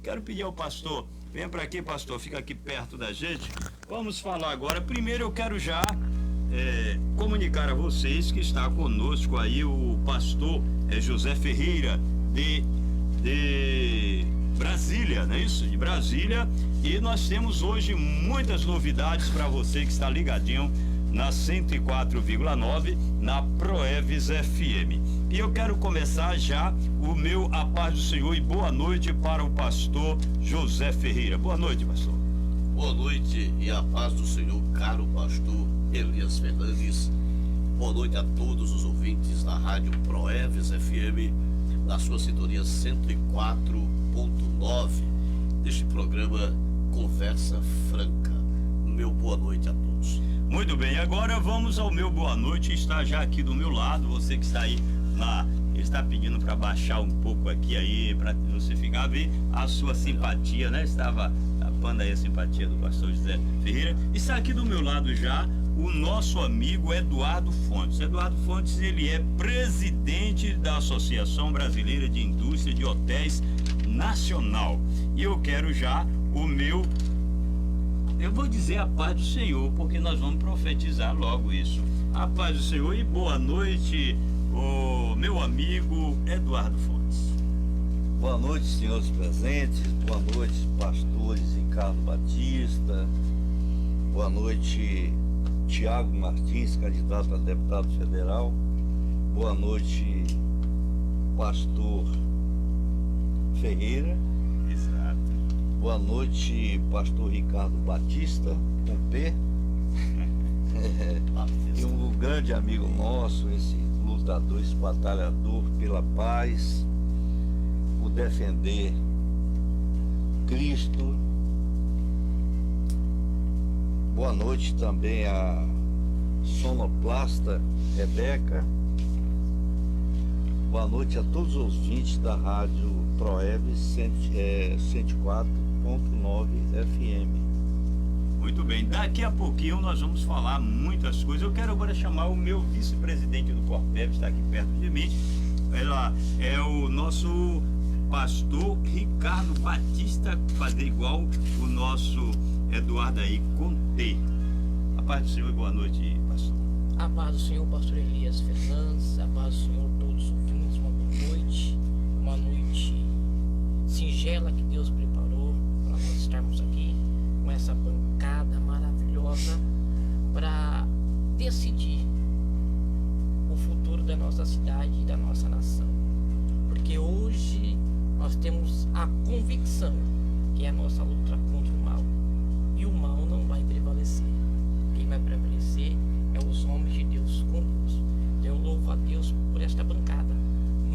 Quero pedir ao pastor, venha para aqui, pastor, fica aqui perto da gente. Vamos falar agora. Primeiro eu quero já comunicar a vocês que está conosco aí o pastor José Ferreira de Brasília, não é isso? De Brasília. E nós temos hoje muitas novidades para você que está ligadinho na 104,9 na Proeves FM. E eu quero começar já a paz do Senhor e boa noite para o pastor José Ferreira. Boa noite, pastor. Boa noite e a paz do Senhor, caro pastor Elias Fernandes. Boa noite a todos os ouvintes da Rádio Proeves FM, na sua sintonia 104.9, deste programa Conversa Franca. Meu boa noite a todos. Muito bem, agora vamos ao meu boa noite. Está já aqui do meu lado, você que está aí ele está pedindo para baixar um pouco aqui aí, para você ficar a ver a sua simpatia, né? Estava tapando aí a simpatia do pastor José Ferreira. Está aqui do meu lado já o nosso amigo Eduardo Fontes. Eduardo Fontes, ele é presidente da Associação Brasileira de Indústria de Hotéis Nacional. E eu quero já eu vou dizer a paz do Senhor, porque nós vamos profetizar logo isso. A paz do Senhor e boa noite, o meu amigo Eduardo Fontes. Boa noite, senhores presentes. Boa noite, pastores Ricardo Batista. Boa noite, Tiago Martins, candidato a deputado federal. Boa noite, pastor Ferreira. Exato. Boa noite, pastor Ricardo Batista, com P. E um grande amigo nosso, esse lutador, esse batalhador pela paz, por defender Cristo. Boa noite também a sonoplasta Rebeca. Boa noite a todos os ouvintes da Rádio Proeves 104.9 FM. Muito bem, daqui a pouquinho nós vamos falar muitas coisas. Eu quero agora chamar o meu vice-presidente do Corpeb, está aqui perto de mim. Ela é o nosso pastor Ricardo Batista, fazer igual o nosso Eduardo aí, com T. A paz do Senhor e boa noite, pastor. A paz do Senhor, pastor Elias Fernandes. A paz do Senhor, todos os ouvintes. Uma boa noite. Uma noite singela que Deus preparou para nós estarmos aqui com essa bancada maravilhosa para decidir o futuro da nossa cidade e da nossa nação. Porque hoje nós temos a convicção que é a nossa luta contra o mal. E o mal não vai prevalecer. Quem vai prevalecer é os homens de Deus com Deus. Então eu louvo a Deus por esta bancada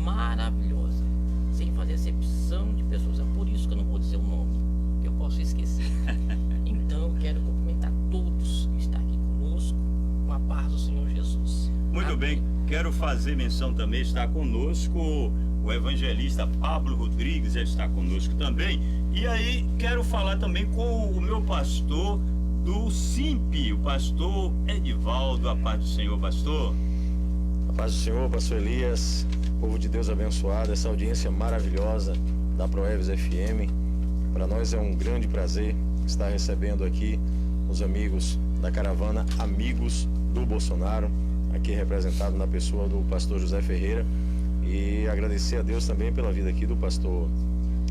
maravilhosa, sem fazer acepção de pessoas. É por isso que eu não vou dizer o nome, que eu posso esquecer. Então eu quero cumprimentar todos que estão aqui conosco, com a paz do Senhor Jesus. Muito bem, quero fazer menção também, está conosco o evangelista Pablo Rodrigues, já está conosco também. E aí quero falar também com o meu pastor do SIMP, o pastor Edivaldo. A paz do Senhor, pastor. A paz do Senhor, pastor Elias, povo de Deus abençoado, essa audiência maravilhosa da Proeves FM. Para nós é um grande prazer estar recebendo aqui os amigos da caravana Amigos do Bolsonaro, aqui representado na pessoa do pastor José Ferreira, e agradecer a Deus também pela vida aqui do pastor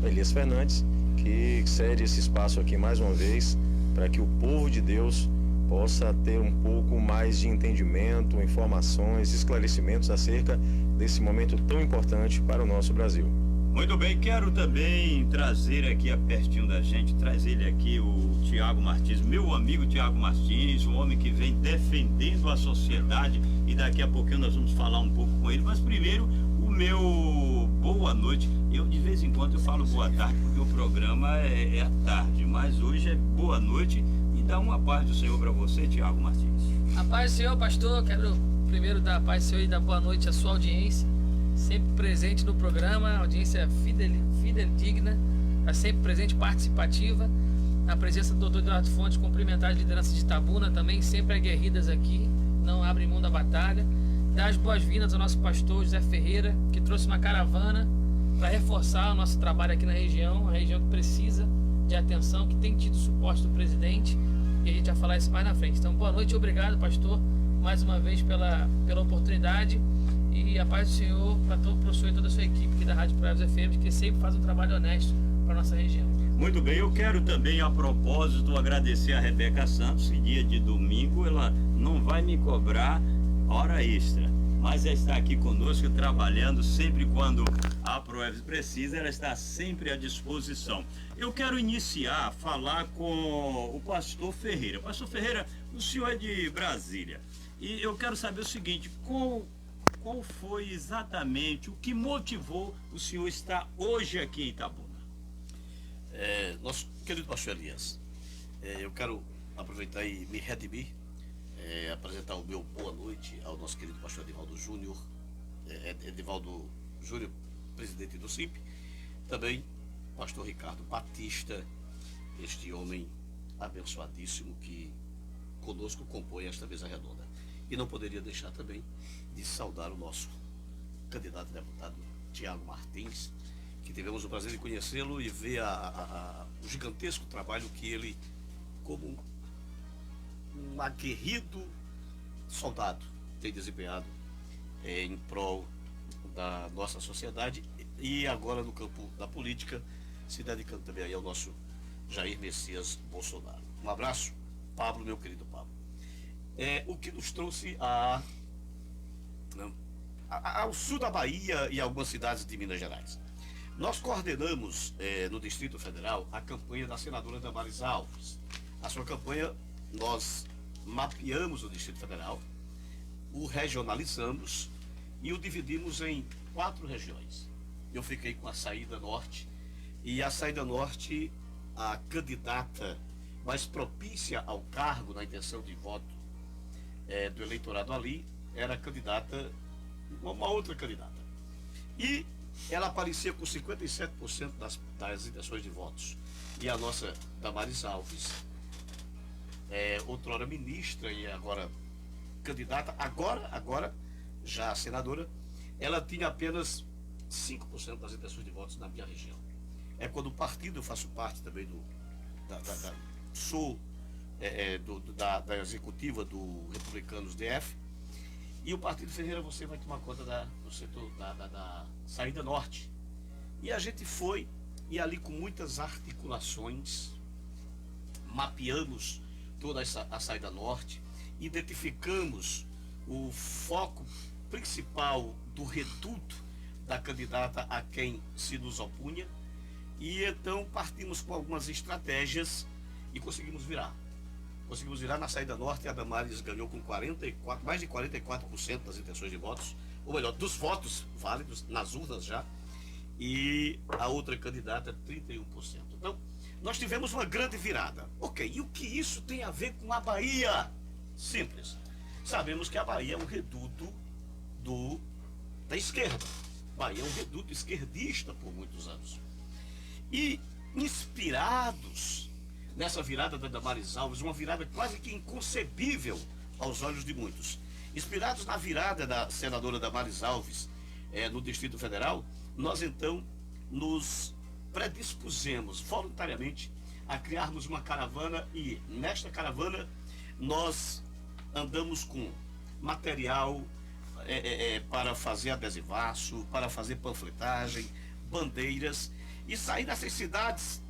Elias Fernandes, que cede esse espaço aqui mais uma vez para que o povo de Deus possa ter um pouco mais de entendimento, informações, esclarecimentos acerca desse momento tão importante para o nosso Brasil. Muito bem, quero também trazer aqui pertinho da gente, trazer ele aqui, o Tiago Martins, meu amigo Tiago Martins, um homem que vem defendendo a sociedade, e daqui a pouquinho nós vamos falar um pouco com ele, mas primeiro o meu boa noite. Eu de vez em quando eu falo boa tarde porque o programa é à tarde, mas hoje é boa noite, e dá uma paz do Senhor para você, Tiago Martins. A paz do Senhor, pastor. Quero primeiro dar a paz do Senhor e dar boa noite à sua audiência, sempre presente no programa, audiência fidedigna, está sempre presente, participativa. Na presença do Dr. Eduardo Fontes, cumprimentar as lideranças de Itabuna também, sempre aguerridas aqui, não abrem mão da batalha. Dar as boas-vindas ao nosso pastor José Ferreira, que trouxe uma caravana para reforçar o nosso trabalho aqui na região, a região que precisa de atenção, que tem tido suporte do presidente, e a gente vai falar isso mais na frente. Então, boa noite, obrigado, pastor, mais uma vez pela oportunidade, e a paz do Senhor para todo o professor e toda a sua equipe aqui da Rádio Proévias FM, que sempre faz um trabalho honesto para nossa região. Muito bem, eu quero também, a propósito, agradecer a Rebeca Santos, que dia de domingo ela não vai me cobrar hora extra, mas ela está aqui conosco trabalhando sempre quando a Proévias precisa, ela está sempre à disposição. Eu quero iniciar, falar com o pastor Ferreira. Pastor Ferreira, o senhor é de Brasília, e eu quero saber o seguinte, qual foi exatamente o que motivou o senhor estar hoje aqui em Itabuna? Nosso querido pastor Elias, eu quero aproveitar e me redimir, apresentar o meu boa noite ao nosso querido pastor Edivaldo Júnior, presidente do CIP, também pastor Ricardo Batista, este homem abençoadíssimo que conosco compõe esta mesa redonda. E não poderia deixar também de saudar o nosso candidato a deputado Tiago Martins, que tivemos o prazer de conhecê-lo e ver o gigantesco trabalho que ele, como um aguerrido soldado, tem desempenhado em prol da nossa sociedade e agora no campo da política, se dedicando também aí ao nosso Jair Messias Bolsonaro. Um abraço, Pablo, meu querido Pablo. O que nos trouxe ao sul da Bahia e algumas cidades de Minas Gerais. Nós coordenamos no Distrito Federal a campanha da senadora Damares Alves. A sua campanha, nós mapeamos o Distrito Federal, o regionalizamos e o dividimos em 4 regiões. Eu fiquei com a saída norte, e a saída norte, a candidata mais propícia ao cargo na intenção de voto do eleitorado ali, era a candidata, uma outra candidata. E ela aparecia com 57% das intenções de votos. E a nossa Damares Alves, outrora ministra e agora candidata, agora já senadora, ela tinha apenas 5% das intenções de votos na minha região. Quando o partido, eu faço parte também da executiva do Republicanos DF, e o Partido Ferreira, você vai tomar conta do setor da saída norte. E a gente foi, e ali com muitas articulações, mapeamos toda a saída norte, identificamos o foco principal do reduto da candidata a quem se nos opunha, e então partimos com algumas estratégias e conseguimos virar. Na saída norte, a Damares ganhou com mais de 44% das intenções de votos, ou melhor, dos votos válidos nas urnas já, e a outra candidata 31%. Então, nós tivemos uma grande virada. Ok, e o que isso tem a ver com a Bahia? Simples. Sabemos que a Bahia é um reduto da esquerda. A Bahia é um reduto esquerdista por muitos anos. E inspirados nessa virada da Damares Alves, uma virada quase que inconcebível aos olhos de muitos. Inspirados na virada da senadora Damares Alves no Distrito Federal, nós então nos predispusemos voluntariamente a criarmos uma caravana, e nesta caravana nós andamos com material para fazer adesivaço, para fazer panfletagem, bandeiras, e sair dessas cidades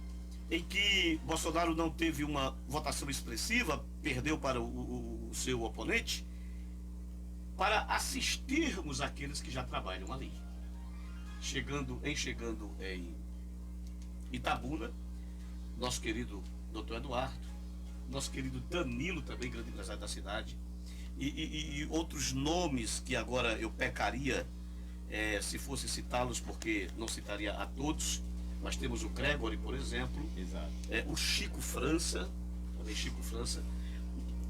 em que Bolsonaro não teve uma votação expressiva, perdeu para o seu oponente, para assistirmos aqueles que já trabalham ali. Chegando em Itabuna, nosso querido doutor Eduardo, nosso querido Danilo, também grande empresário da cidade, e outros nomes que agora eu pecaria se fosse citá-los, porque não citaria a todos. Nós temos o Gregory, por exemplo. Exato. O Chico França, também Chico França,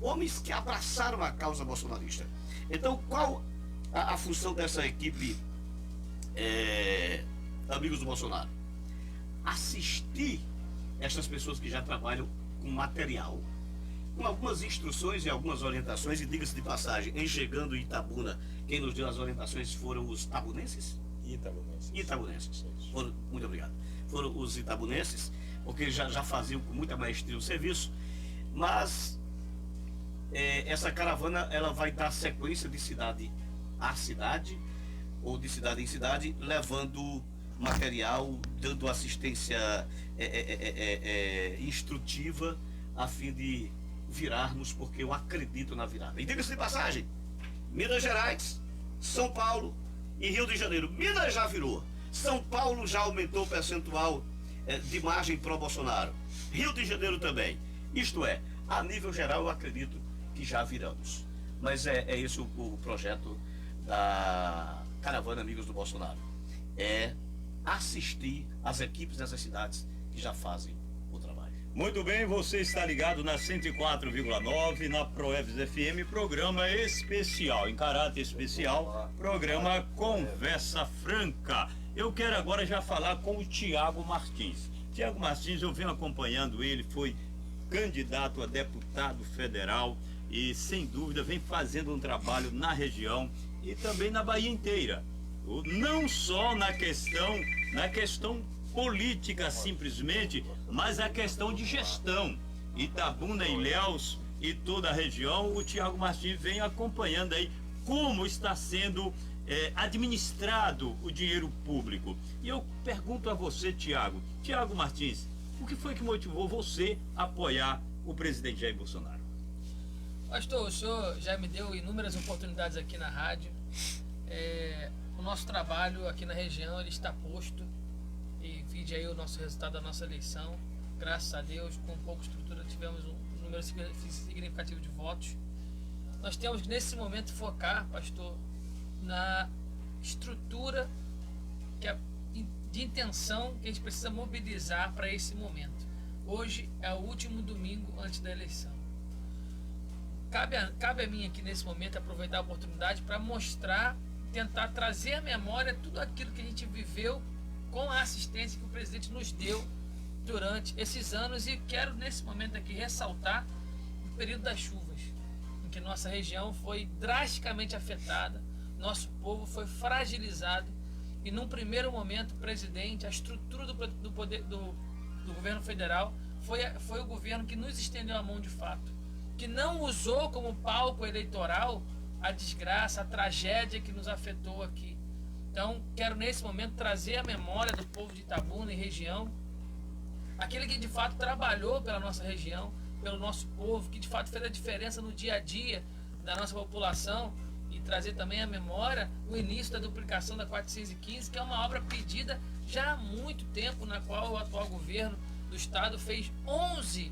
homens que abraçaram a causa bolsonarista. Então, qual a função dessa equipe, amigos do Bolsonaro? Assistir essas pessoas que já trabalham com material, com algumas instruções e algumas orientações, e diga-se de passagem, em chegando em Itabuna, quem nos deu as orientações foram os tabunenses. Itabunenses. Muito obrigado. Foram os itabunenses, porque eles já faziam com muita maestria o serviço, mas essa caravana ela vai dar sequência de cidade a cidade, ou de cidade em cidade, levando material, dando assistência instrutiva, a fim de virarmos, porque eu acredito na virada. E diga-se de passagem, Minas Gerais, São Paulo e Rio de Janeiro. Minas já virou. São Paulo já aumentou o percentual de margem pró-Bolsonaro. Rio de Janeiro também. Isto é, a nível geral eu acredito que já viramos. Mas é esse o projeto da Caravana Amigos do Bolsonaro. É assistir as equipes dessas cidades que já fazem o trabalho. Muito bem, você está ligado na 104,9 na Proeves FM, programa especial, em caráter especial, programa Conversa Franca. Eu quero agora já falar com o Tiago Martins. Tiago Martins, eu venho acompanhando ele, foi candidato a deputado federal e, sem dúvida, vem fazendo um trabalho na região e também na Bahia inteira. Não só na questão política simplesmente, mas a questão de gestão. Itabuna, Ilhéus e toda a região, o Tiago Martins vem acompanhando aí como está sendo administrado o dinheiro público. E eu pergunto a você, Tiago Martins, o que foi que motivou você a apoiar o presidente Jair Bolsonaro? Pastor, o senhor já me deu inúmeras oportunidades aqui na rádio. O nosso trabalho aqui na região ele está posto, e vide aí o nosso resultado da nossa eleição. Graças a Deus, com pouca estrutura, tivemos um número significativo de votos. Nós temos que nesse momento focar, pastor, na estrutura de intenção que a gente precisa mobilizar para esse momento. Hoje é o último domingo antes da eleição. Cabe a mim aqui nesse momento aproveitar a oportunidade para mostrar, tentar trazer à memória tudo aquilo que a gente viveu com a assistência que o presidente nos deu durante esses anos, e quero nesse momento aqui ressaltar o período das chuvas, em que nossa região foi drasticamente afetada, nosso povo foi fragilizado, e num primeiro momento o presidente, a estrutura do poder do governo federal foi o governo que nos estendeu a mão de fato, que não usou como palco eleitoral a desgraça, a tragédia que nos afetou aqui. Então, quero nesse momento trazer a memória do povo de Itabuna e região, aquele que de fato trabalhou pela nossa região, pelo nosso povo, que de fato fez a diferença no dia a dia da nossa população, e trazer também a memória o início da duplicação da 415, que é uma obra pedida já há muito tempo, na qual o atual governo do estado fez 11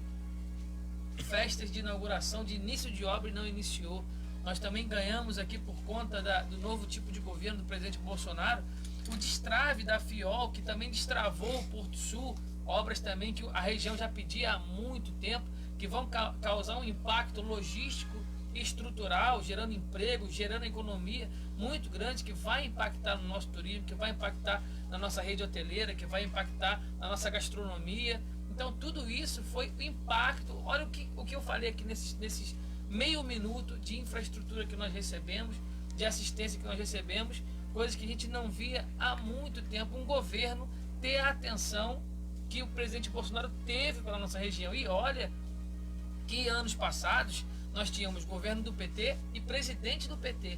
festas de inauguração, de início de obra, e não iniciou. Nós também ganhamos aqui, por conta do novo tipo de governo do presidente Bolsonaro, o destrave da FIOL, que também destravou o Porto Sul, obras também que a região já pedia há muito tempo, que vão causar um impacto logístico e estrutural, gerando emprego, gerando economia muito grande, que vai impactar no nosso turismo, que vai impactar na nossa rede hoteleira, que vai impactar na nossa gastronomia. Então tudo isso foi o impacto. Olha o que eu falei aqui nesses meio minuto de infraestrutura que nós recebemos, de assistência que nós recebemos, coisas que a gente não via há muito tempo, um governo ter a atenção que o presidente Bolsonaro teve pela nossa região. E olha que anos passados nós tínhamos governo do PT e presidente do PT,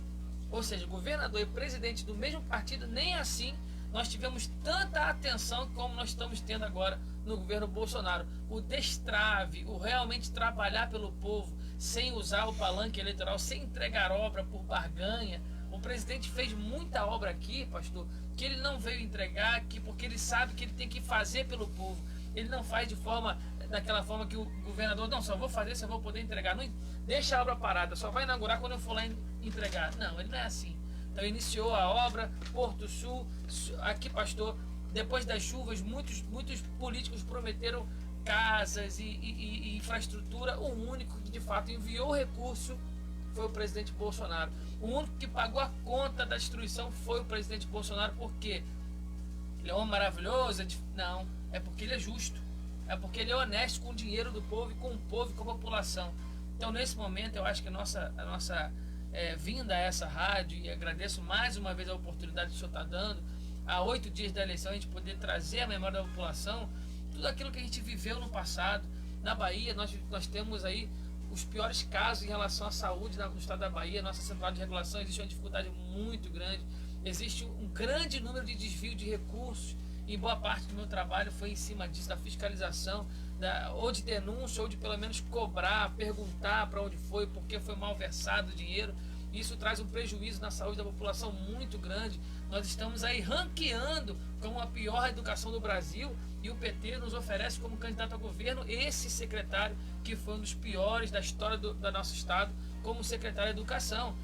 ou seja, governador e presidente do mesmo partido. Nem assim nós tivemos tanta atenção como nós estamos tendo agora no governo Bolsonaro. O destrave, o realmente trabalhar pelo povo, sem usar o palanque eleitoral, sem entregar obra por barganha. O presidente fez muita obra aqui, pastor, que ele não veio entregar aqui, porque ele sabe que ele tem que fazer pelo povo. Ele não faz daquela forma que o governador, não, só vou fazer se eu vou poder entregar. Não, deixa a obra parada, só vai inaugurar quando eu for lá entregar. Não, ele não é assim. Então iniciou a obra, Porto Sul, aqui, pastor, depois das chuvas, muitos políticos prometeram casas e infraestrutura. O único que de fato enviou recurso foi o presidente Bolsonaro. O único que pagou a conta da destruição foi o presidente Bolsonaro. Por quê? Ele é um homem maravilhoso? Não, é porque ele é justo. É porque ele é honesto com o dinheiro do povo, e com o povo e com a população. Então, nesse momento, eu acho que a nossa vinda a essa rádio, e agradeço mais uma vez a oportunidade que o senhor está dando, a 8 dias da eleição, a gente poder trazer à memória da população tudo aquilo que a gente viveu no passado. Na Bahia, nós temos aí os piores casos em relação à saúde no estado da Bahia. Nossa central de regulação existe uma dificuldade muito grande, existe um grande número de desvio de recursos, e boa parte do meu trabalho foi em cima disso, da fiscalização, ou de denúncia, ou de pelo menos cobrar, perguntar para onde foi, por que foi mal versado o dinheiro. Isso traz um prejuízo na saúde da população muito grande. Nós estamos aí ranqueando como a pior educação do Brasil, e o PT nos oferece como candidato a governo esse secretário que foi um dos piores da história do nosso estado como secretário de educação.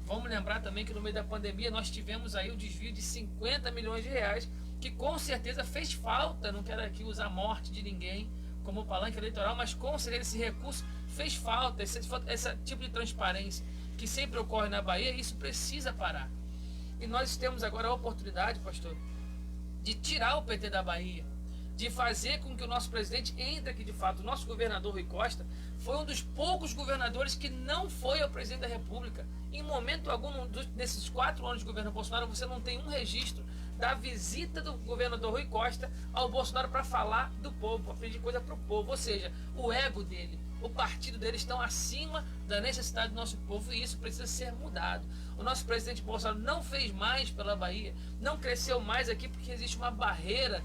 Vamos lembrar também que no meio da pandemia nós tivemos aí o desvio de 50 milhões de reais, que com certeza fez falta. Não quero aqui usar a morte de ninguém como palanque eleitoral, mas com certeza esse recurso fez falta, esse tipo de transparência que sempre ocorre na Bahia, isso precisa parar. E nós temos agora a oportunidade, pastor, de tirar o PT da Bahia, de fazer com que o nosso presidente entre aqui de fato. O nosso governador Rui Costa foi um dos poucos governadores que não foi ao presidente da República. Em momento algum, nesses 4 anos de governo Bolsonaro, você não tem um registro da visita do governador Rui Costa ao Bolsonaro para falar do povo, para pedir coisa para o povo. Ou seja, o ego dele, o partido dele estão acima da necessidade do nosso povo, e isso precisa ser mudado. O nosso presidente Bolsonaro não fez mais pela Bahia, não cresceu mais aqui porque existe uma barreira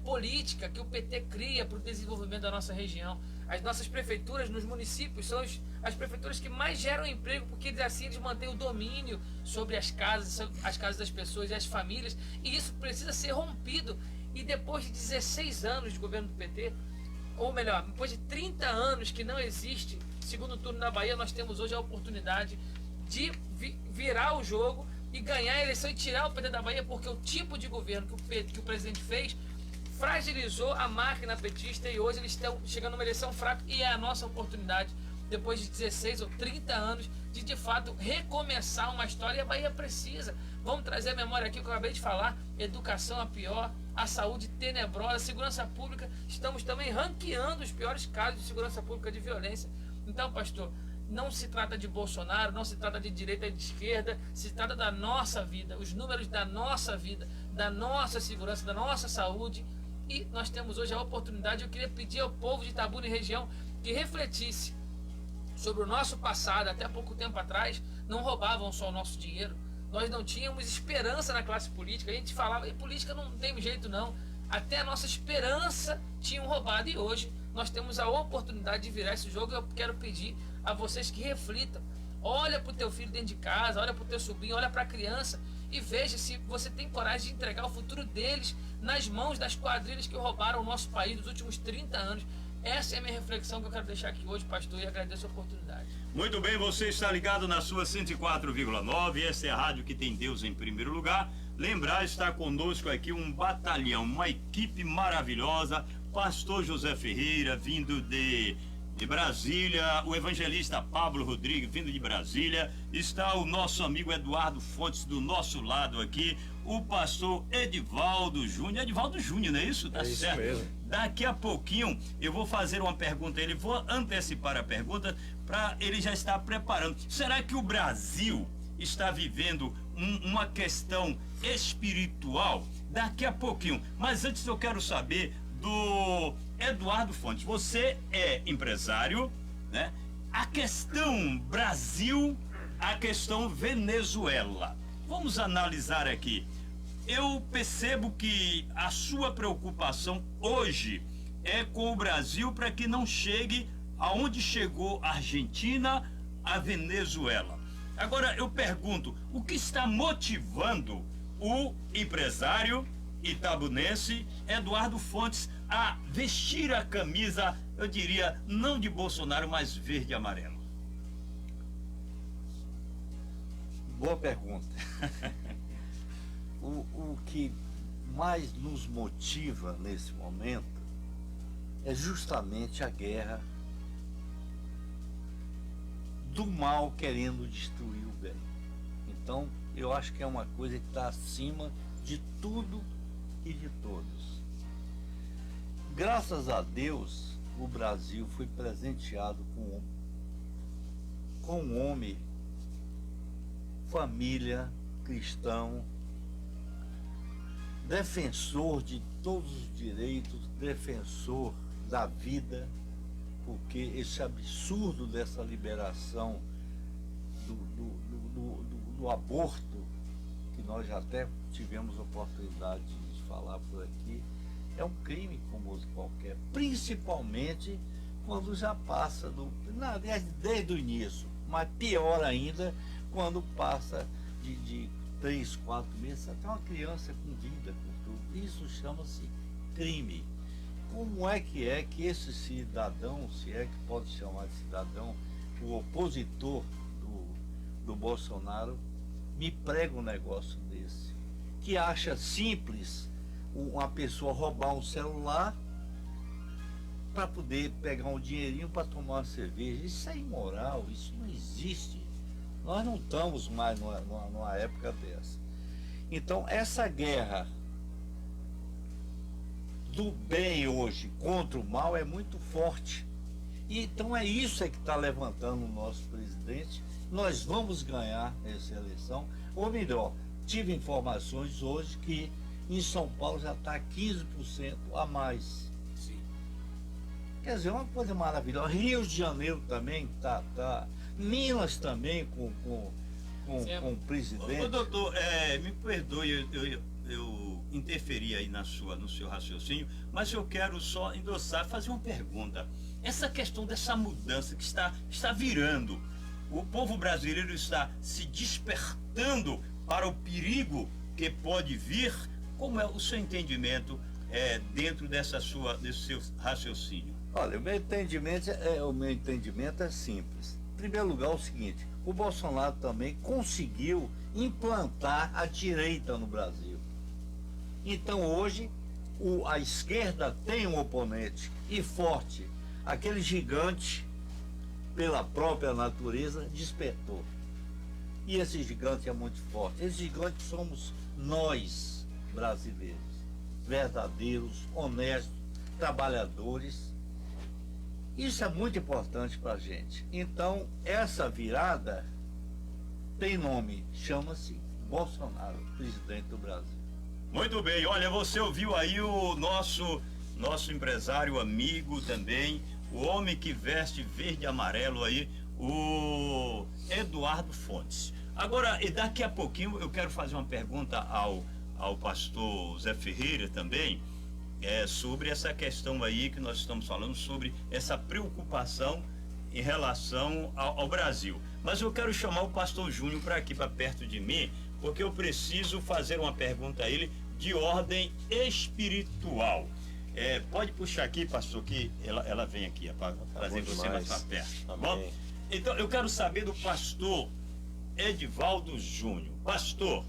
política que o PT cria para o desenvolvimento da nossa região. As nossas prefeituras nos municípios são as prefeituras que mais geram emprego, porque assim eles mantêm o domínio sobre as casas das pessoas e as famílias, e isso precisa ser rompido. E depois de 16 anos de governo do PT, ou melhor, depois de 30 anos que não existe segundo turno na Bahia, nós temos hoje a oportunidade de virar o jogo e ganhar a eleição e tirar o PT da Bahia, porque o tipo de governo que o presidente fez fragilizou a máquina petista, e hoje eles estão chegando numa eleição fraca, e é a nossa oportunidade, depois de 16 ou 30 anos, de fato recomeçar uma história. E a Bahia precisa. Vamos trazer a memória aqui que eu acabei de falar: educação a pior, a saúde tenebrosa, a segurança pública. Estamos também ranqueando os piores casos de segurança pública, de violência. Então, pastor, não se trata de Bolsonaro, não se trata de direita e de esquerda, se trata da nossa vida, os números da nossa vida, da nossa segurança, da nossa saúde. E nós temos hoje a oportunidade. Eu queria pedir ao povo de Itabuna e região que refletisse sobre o nosso passado. Até pouco tempo atrás não roubavam só o nosso dinheiro, nós não tínhamos esperança na classe política. A gente falava, e política não tem jeito não, até a nossa esperança tinham roubado. E hoje nós temos a oportunidade de virar esse jogo. Eu quero pedir a vocês que reflitam. Olha para o teu filho dentro de casa, olha para o teu sobrinho, olha para a criança e veja se você tem coragem de entregar o futuro deles nas mãos das quadrilhas que roubaram o nosso país nos últimos 30 anos. Essa é a minha reflexão que eu quero deixar aqui hoje, pastor, e agradeço a oportunidade. Muito bem, você está ligado na sua 104,9, essa é a rádio que tem Deus em primeiro lugar. Lembrar, está conosco aqui um batalhão, uma equipe maravilhosa, pastor José Ferreira, vindo de Brasília, o evangelista Pablo Rodrigues, vindo de Brasília, está o nosso amigo Eduardo Fontes do nosso lado aqui, o pastor Edivaldo Júnior, não é isso? Tá isso certo? Mesmo. Daqui a pouquinho eu vou fazer uma pergunta a ele, vou antecipar a pergunta para ele já estar preparando. Será que o Brasil está vivendo uma questão espiritual? Daqui a pouquinho. Mas antes eu quero saber do Eduardo Fontes. Você é empresário, né? A questão Brasil, a questão Venezuela. Vamos analisar aqui. Eu percebo que a sua preocupação hoje é com o Brasil para que não chegue aonde chegou a Argentina, a Venezuela. Agora eu pergunto, o que está motivando o empresário itabunense Eduardo Fontes a vestir a camisa, eu diria, não de Bolsonaro, mas verde e amarelo? Boa pergunta. O que mais nos motiva nesse momento é justamente a guerra do mal querendo destruir o bem. Então, eu acho que é uma coisa que está acima de tudo e de todos. Graças a Deus, o Brasil foi presenteado com um homem, família, cristão, defensor de todos os direitos, defensor da vida, porque esse absurdo dessa liberação do aborto, que nós já até tivemos oportunidade de falar por aqui, é um crime como outro qualquer, principalmente quando já passa desde o início, mas pior ainda quando passa de 3, 4 meses, até uma criança com vida, com tudo. Isso chama-se crime. Como é que esse cidadão, se é que pode chamar de cidadão, o opositor do Bolsonaro, me prega um negócio desse, que acha simples uma pessoa roubar um celular para poder pegar um dinheirinho para tomar uma cerveja? Isso é imoral, isso não existe. Nós não estamos mais numa época dessa. Então, essa guerra do bem hoje contra o mal é muito forte. E então é isso que está levantando o nosso presidente. Nós vamos ganhar essa eleição. Ou melhor, tive informações hoje que em São Paulo já está 15% a mais. Sim. Quer dizer, uma coisa maravilhosa. Rio de Janeiro também tá. Minas também com o presidente. Ô, doutor, me perdoe, eu interferi aí no seu raciocínio, mas eu quero só endossar, fazer uma pergunta. Essa questão dessa mudança que está virando, o povo brasileiro está se despertando para o perigo que pode vir. Como é o seu entendimento dentro desse seu raciocínio? Olha, o meu entendimento é simples. Em primeiro lugar, é o seguinte: o Bolsonaro também conseguiu implantar a direita no Brasil. Então hoje a esquerda tem um oponente e forte. Aquele gigante, pela própria natureza, despertou. E esse gigante é muito forte. Esse gigante somos nós, brasileiros, verdadeiros, honestos, trabalhadores. Isso é muito importante para a gente. Então, essa virada tem nome, chama-se Bolsonaro, presidente do Brasil. Muito bem, olha, você ouviu aí o nosso empresário amigo também, o homem que veste verde e amarelo aí, o Eduardo Fontes. Agora, e daqui a pouquinho eu quero fazer uma pergunta ao pastor Zé Ferreira também, sobre essa questão aí que nós estamos falando, sobre essa preocupação em relação ao Brasil. Mas eu quero chamar o pastor Júnior para aqui, para perto de mim, porque eu preciso fazer uma pergunta a ele de ordem espiritual. Pode puxar aqui, pastor, que ela vem aqui, para trazer você mais para perto. Tá bom? Então, eu quero saber do pastor Edivaldo Júnior. Pastor,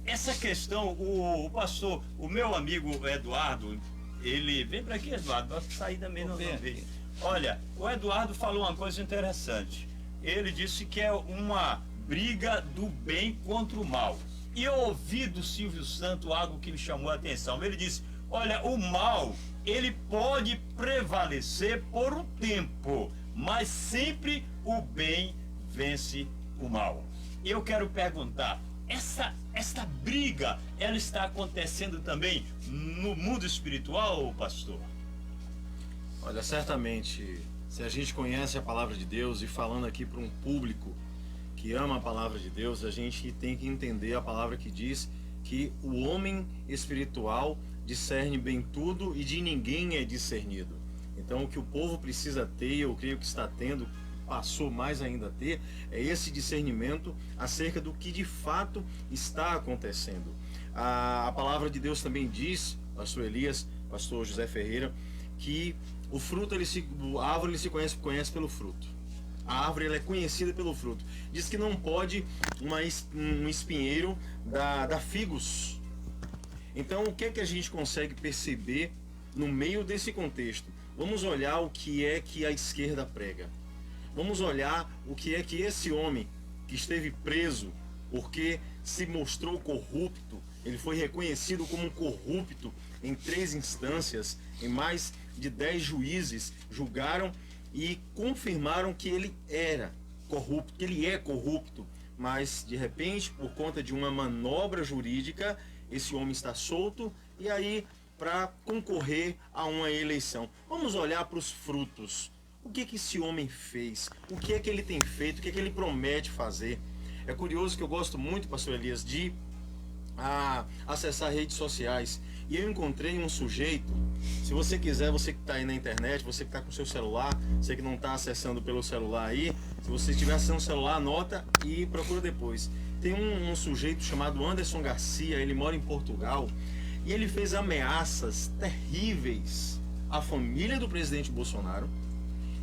essa questão, o meu amigo Eduardo, ele... Vem para aqui, Eduardo, vai sair também, não vê. Olha, o Eduardo falou uma coisa interessante. Ele disse que é uma briga do bem contra o mal. E eu ouvi do Silvio Santos algo que me chamou a atenção. Ele disse, olha, o mal, ele pode prevalecer por um tempo, mas sempre o bem vence o mal. E eu quero perguntar, essa briga, ela está acontecendo também no mundo espiritual, pastor? Olha, certamente, se a gente conhece a palavra de Deus, e falando aqui para um público que ama a palavra de Deus, a gente tem que entender a palavra que diz que o homem espiritual discerne bem tudo e de ninguém é discernido. Então, o que o povo precisa ter, eu creio que está tendo, passou mais ainda a ter, é esse discernimento acerca do que de fato está acontecendo. A palavra de Deus também diz, pastor Elias, pastor José Ferreira, que o fruto, a árvore ele se conhece pelo fruto. A árvore ela é conhecida pelo fruto. Diz que não pode um espinheiro dar figos. Então, o que é que a gente consegue perceber no meio desse contexto? Vamos olhar o que é que a esquerda prega. Vamos olhar o que é que esse homem que esteve preso porque se mostrou corrupto, ele foi reconhecido como um corrupto em 3 instâncias, em mais de 10 juízes julgaram e confirmaram que ele era corrupto, que ele é corrupto, mas de repente, por conta de uma manobra jurídica, esse homem está solto e aí para concorrer a uma eleição. Vamos olhar para os frutos. O que esse homem fez? O que é que ele tem feito? O que é que ele promete fazer? É curioso que eu gosto muito, pastor Elias, de acessar redes sociais. E eu encontrei um sujeito, se você quiser, você que está aí na internet, você que está com o seu celular, você que não está acessando pelo celular aí, se você estiver acessando o celular, anota e procura depois. Tem um sujeito chamado Anderson Garcia, ele mora em Portugal, e ele fez ameaças terríveis à família do presidente Bolsonaro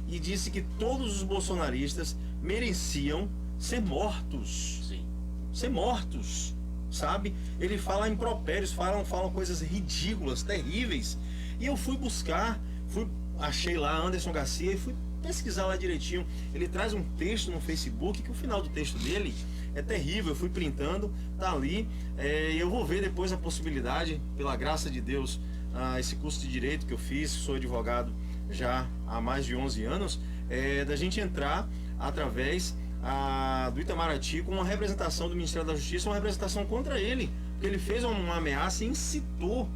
e disse que todos os bolsonaristas mereciam ser mortos. Sim. Ser mortos. Sabe? Ele fala impropérios, falam coisas ridículas, terríveis. E eu fui buscar, achei lá Anderson Garcia e fui pesquisar lá direitinho. Ele traz um texto no Facebook que o final do texto dele é terrível. Eu fui printando, tá ali. Eu vou ver depois a possibilidade, pela graça de Deus, esse curso de direito que eu fiz, sou advogado já há mais de 11 anos, da gente entrar através do Itamaraty com uma representação do Ministério da Justiça, uma representação contra ele, porque ele fez uma ameaça e incitou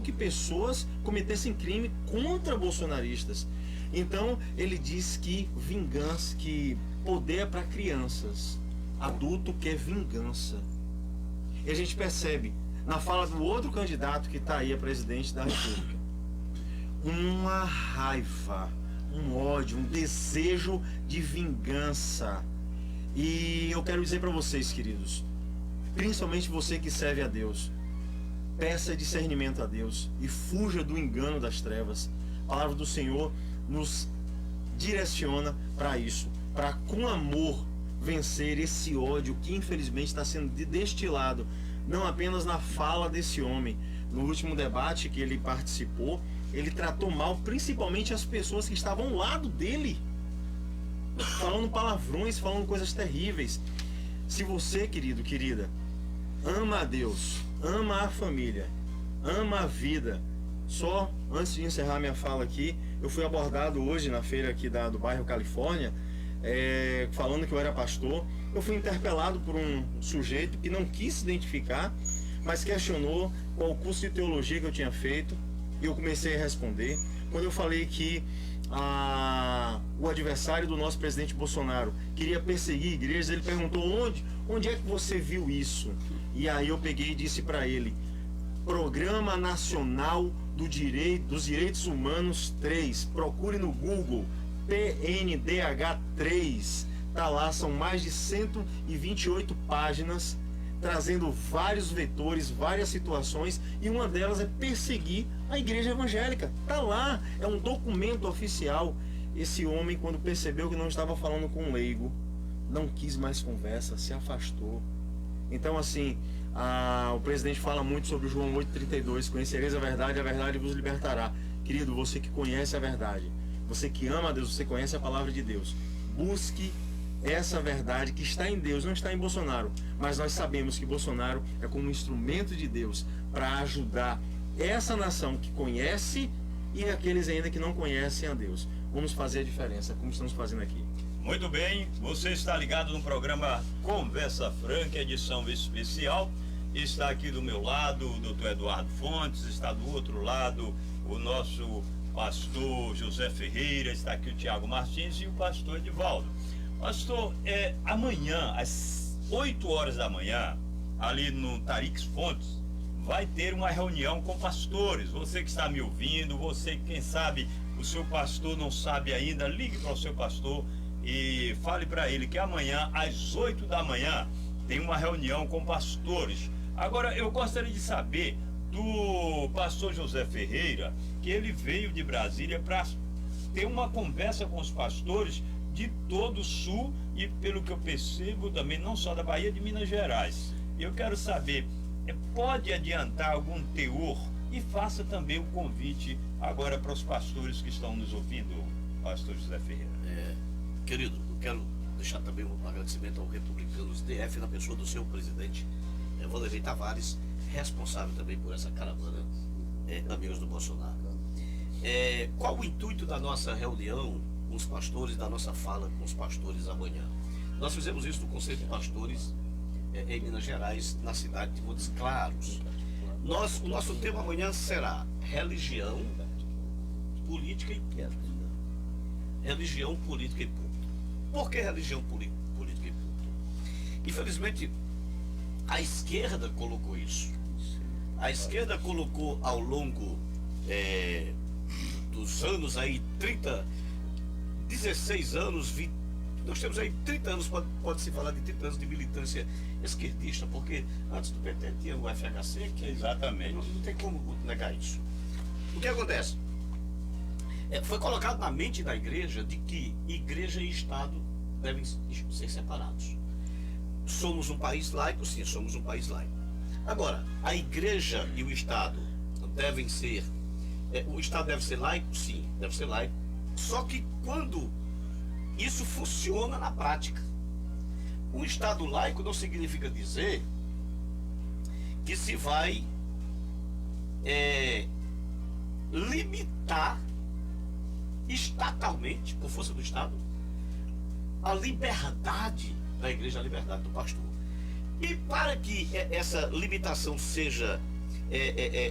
que pessoas cometessem crime contra bolsonaristas. Então ele diz que vingança, que poder é para crianças, adulto quer vingança. E a gente percebe na fala do outro candidato que está aí a presidente da República uma raiva, um ódio, um desejo de vingança. E eu quero dizer para vocês, queridos, principalmente você que serve a Deus, peça discernimento a Deus e fuja do engano das trevas. A palavra do Senhor nos direciona para isso, para com amor vencer esse ódio que infelizmente está sendo destilado, não apenas na fala desse homem. No último debate que ele participou, ele tratou mal principalmente as pessoas que estavam ao lado dele, falando palavrões, falando coisas terríveis. Se você, querido, querida, ama a Deus, ama a família, ama a vida, só antes de encerrar minha fala aqui, eu fui abordado hoje na feira aqui do bairro Califórnia, falando que eu era pastor. Eu fui interpelado por um sujeito que não quis se identificar, mas questionou qual o curso de teologia que eu tinha feito. E eu comecei a responder. Quando eu falei que o adversário do nosso presidente Bolsonaro queria perseguir igrejas, ele perguntou onde é que você viu isso? E aí eu peguei e disse para ele: Programa Nacional dos Direitos Humanos 3. Procure no Google, PNDH 3. Tá lá, são mais de 128 páginas, trazendo vários vetores, várias situações, e uma delas é perseguir a igreja evangélica. Tá lá, é um documento oficial. Esse homem, quando percebeu que não estava falando com um leigo, não quis mais conversa, se afastou. Então, assim, o presidente fala muito sobre João 8,32, conhecereis a verdade vos libertará. Querido, você que conhece a verdade, você que ama a Deus, você conhece a palavra de Deus, busque essa verdade que está em Deus, não está em Bolsonaro. Mas nós sabemos que Bolsonaro é como um instrumento de Deus para ajudar essa nação que conhece e aqueles ainda que não conhecem a Deus. Vamos fazer a diferença, como estamos fazendo aqui. Muito bem, você está ligado no programa Conversa Franca, edição especial. Está aqui do meu lado o doutor Eduardo Fontes, está do outro lado o nosso pastor José Ferreira, está aqui o Tiago Martins e o pastor Edivaldo. Pastor, amanhã, às 8 horas da manhã, ali no Tarix Fontes, vai ter uma reunião com pastores. Você que está me ouvindo, você que, quem sabe, o seu pastor não sabe ainda, ligue para o seu pastor e fale para ele que amanhã, às 8 da manhã, tem uma reunião com pastores. Agora, eu gostaria de saber do pastor José Ferreira, que ele veio de Brasília para ter uma conversa com os pastores de todo o Sul e, pelo que eu percebo, também não só da Bahia, de Minas Gerais. Eu quero saber, pode adiantar algum teor e faça também o convite agora para os pastores que estão nos ouvindo, pastor José Ferreira. Querido, eu quero deixar também um agradecimento ao Republicanos DF, na pessoa do seu presidente, Vanderlei Tavares, responsável também por essa caravana Amigos do Bolsonaro. Qual o intuito da nossa reunião com os pastores, da nossa fala com os pastores amanhã? Nós fizemos isso no Conselho de Pastores em Minas Gerais, na cidade de Montes Claros. O nosso tema amanhã será religião, política e público. Religião, política e público. Por que religião, política e público? Infelizmente, a esquerda colocou isso. A esquerda colocou ao longo dos anos aí, 16 anos, 20, nós temos aí 30 anos, pode-se falar de 30 anos de militância esquerdista, porque antes do PT tinha o FHC, que Exatamente. não tem como negar isso. O que acontece? Foi colocado na mente da igreja de que igreja e Estado devem ser separados. Somos um país laico? Sim, somos um país laico. Agora, a igreja e o Estado devem ser... o Estado deve ser laico? Sim, deve ser laico. Só que quando isso funciona na prática. Um Estado laico não significa dizer que se vai limitar estatalmente, por força do Estado, a liberdade da igreja, a liberdade do pastor. E para que essa limitação seja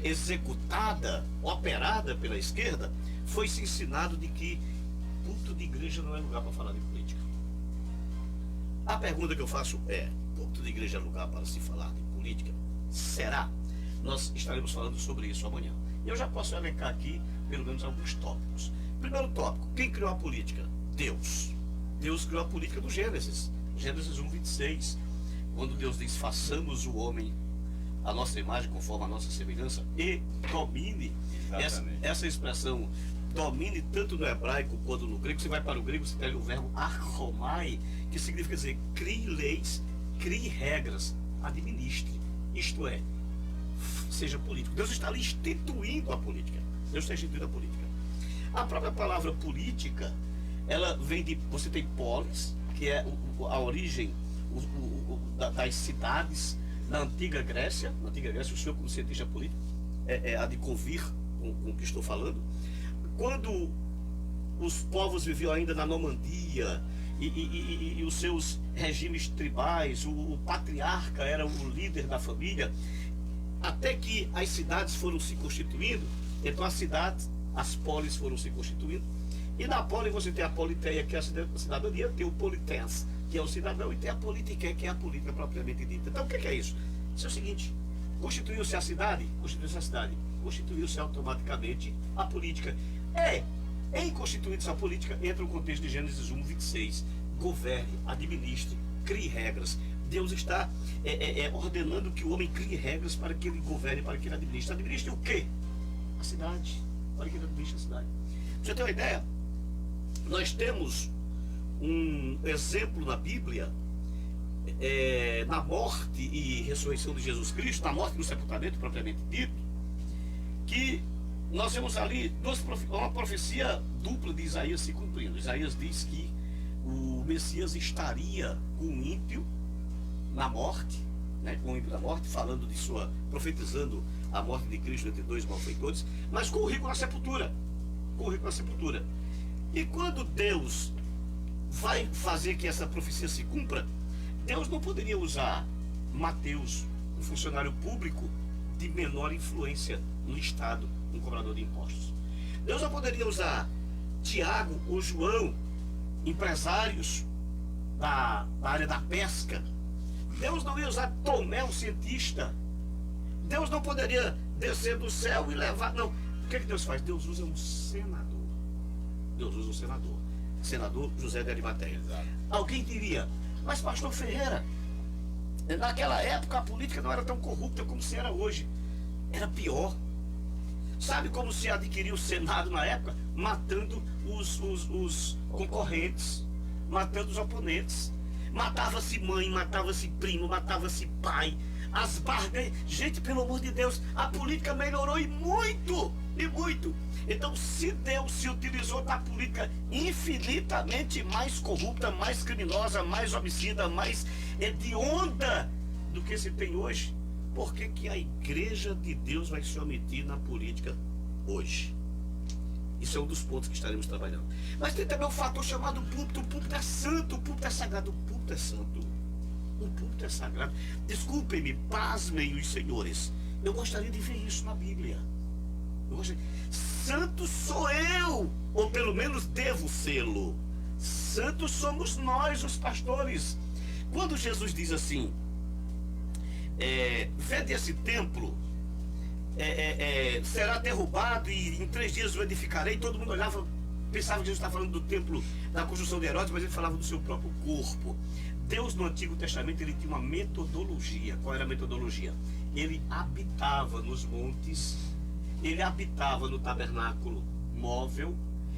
executada, operada pela esquerda, foi-se ensinado de que culto de igreja não é lugar para falar de política. A pergunta que eu faço é: culto de igreja é lugar para se falar de política? Será? Nós estaremos falando sobre isso amanhã. Eu já posso elencar aqui, pelo menos, alguns tópicos. Primeiro tópico: quem criou a política? Deus. Deus criou a política do Gênesis. Gênesis 1:26. Quando Deus diz: façamos o homem a nossa imagem, conforme a nossa semelhança, e domine. Essa expressão domine tanto no hebraico quanto no grego. Você vai para o grego, você pega o verbo archomai, que significa dizer crie leis, crie regras, administre. Isto é, seja político. Deus está ali instituindo a política. Deus está instituindo a política. A própria palavra política, ela vem de... Você tem polis, que é a origem das cidades na antiga Grécia. Na antiga Grécia, o senhor, como cientista político, há de convir com o que estou falando. Quando os povos viviam ainda na Normandia e os seus regimes tribais, o patriarca era o líder da família, até que as cidades foram se constituindo. Então as cidades, as polis foram se constituindo. E na poli você tem a politeia, que é a cidadania, tem o polites, que é o cidadão, e tem a politique, que é a política propriamente dita. Então o que é isso? Isso é o seguinte: constituiu-se a cidade, constituiu-se automaticamente a política. Em constituindo-se a política, entra o contexto de Gênesis 1:26. Governe, administre, crie regras. Deus está ordenando que o homem crie regras para que ele governe, para que ele administre. Administre o quê? A cidade. Para que ele administre a cidade. Pra você ter uma ideia, nós temos um exemplo na Bíblia, na morte e ressurreição de Jesus Cristo, na morte e no sepultamento propriamente dito, que nós vemos ali uma profecia dupla de Isaías se cumprindo. Isaías diz que o Messias estaria com o ímpio na morte, com o ímpio na morte, profetizando a morte de Cristo entre dois malfeitores, mas com o rico na sepultura. E quando Deus vai fazer que essa profecia se cumpra, Deus não poderia usar Mateus, um funcionário público de menor influência no Estado, um cobrador de impostos. Deus não poderia usar Tiago ou João, empresários da área da pesca. Deus não ia usar Tomé, um cientista. Deus não poderia descer do céu e levar... Não. O que Deus faz? Deus usa um senador. Senador José de Arimateia. Exato. Alguém diria: mas pastor Ferreira, naquela época a política não era tão corrupta como se era hoje. Era pior. Sabe como se adquiriu o Senado na época? Matando os concorrentes, matando os oponentes. Matava-se mãe, matava-se primo, matava-se pai. As bargas... Gente, pelo amor de Deus, a política melhorou e muito. Então, se Deus se utilizou da política infinitamente mais corrupta, mais criminosa, mais homicida, mais hedionda do que se tem hoje, por que a igreja de Deus vai se omitir na política hoje? Isso é um dos pontos que estaremos trabalhando. Mas tem também um fator chamado púlpito. O púlpito é santo, o púlpito é sagrado, o púlpito é santo. Um púlpito é sagrado. Desculpem-me, pasmem os senhores. Eu gostaria de ver isso na Bíblia. Santo sou eu, ou pelo menos devo sê-lo. Santos somos nós, os pastores. Quando Jesus diz assim, vede esse templo, será derrubado e em 3 dias o edificarei, todo mundo olhava, pensava que Jesus estava falando do templo, da construção de Herodes, mas ele falava do seu próprio corpo. Deus no Antigo Testamento, ele tinha uma metodologia. Qual era a metodologia? Ele habitava nos montes, ele habitava no tabernáculo móvel,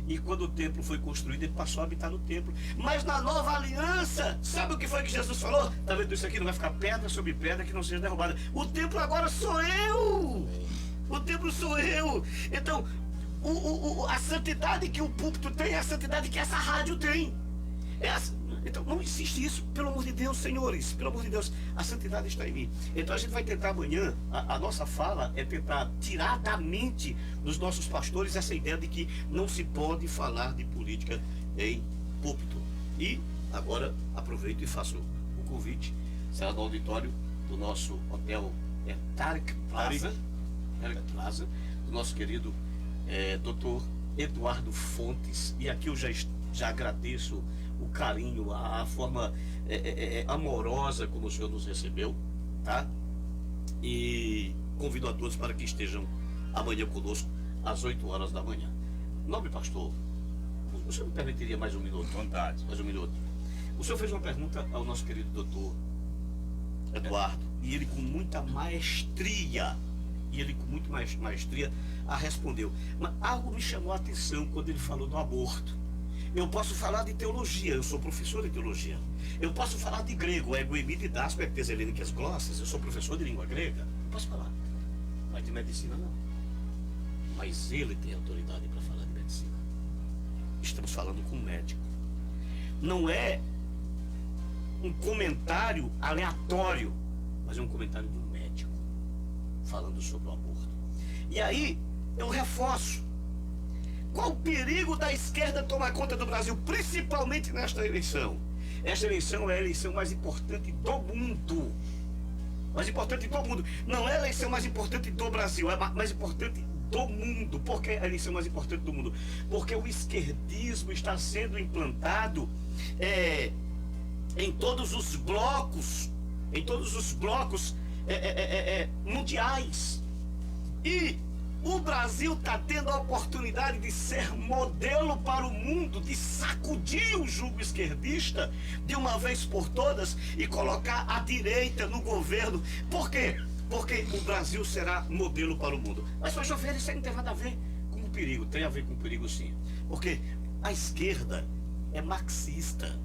e quando o templo foi construído, ele passou a habitar no templo. Mas na nova aliança, sabe o que foi que Jesus falou? Está vendo isso aqui? Não vai ficar pedra sobre pedra que não seja derrubada. O templo agora sou eu! O templo sou eu! Então, a santidade que o púlpito tem é a santidade que essa rádio tem. Então, não existe isso, pelo amor de Deus, senhores, pelo amor de Deus, a santidade está em mim. Então a gente vai tentar amanhã, a nossa fala é tentar tirar da mente dos nossos pastores essa ideia de que não se pode falar de política em púlpito. E agora aproveito e faço o convite, será no auditório do nosso hotel Tarek Plaza, do nosso querido Dr. Eduardo Fontes, e aqui eu já agradeço o carinho, a forma amorosa como o senhor nos recebeu, tá? E convido a todos para que estejam amanhã conosco às 8 horas da manhã. Nobre pastor, o senhor me permitiria mais um minuto? Vontade. Mais um minuto. O senhor fez uma pergunta ao nosso querido doutor Eduardo, e ele com muita maestria, a respondeu. Mas algo me chamou a atenção quando ele falou do aborto. Eu posso falar de teologia, eu sou professor de teologia. Eu posso falar de grego, ego, emide, daspo, ecteselênicas, glossas, eu sou professor de língua grega. Eu posso falar. Mas de medicina não. Mas ele tem autoridade para falar de medicina. Estamos falando com um médico. Não é um comentário aleatório, mas é um comentário de um médico falando sobre o aborto. E aí eu reforço. Qual o perigo da esquerda tomar conta do Brasil, principalmente nesta eleição? Esta eleição é a eleição mais importante do mundo. Mais importante do mundo. Não é a eleição mais importante do Brasil, é a mais importante do mundo. Por que a eleição mais importante do mundo? Porque o esquerdismo está sendo implantado em todos os blocos, mundiais. E o Brasil está tendo a oportunidade de ser modelo para o mundo, de sacudir o jugo esquerdista de uma vez por todas e colocar a direita no governo. Por quê? Porque o Brasil será modelo para o mundo. Mas, pastor Ferreira, isso aí não tem nada a ver com o perigo. Tem a ver com o perigo, sim. Porque a esquerda é marxista.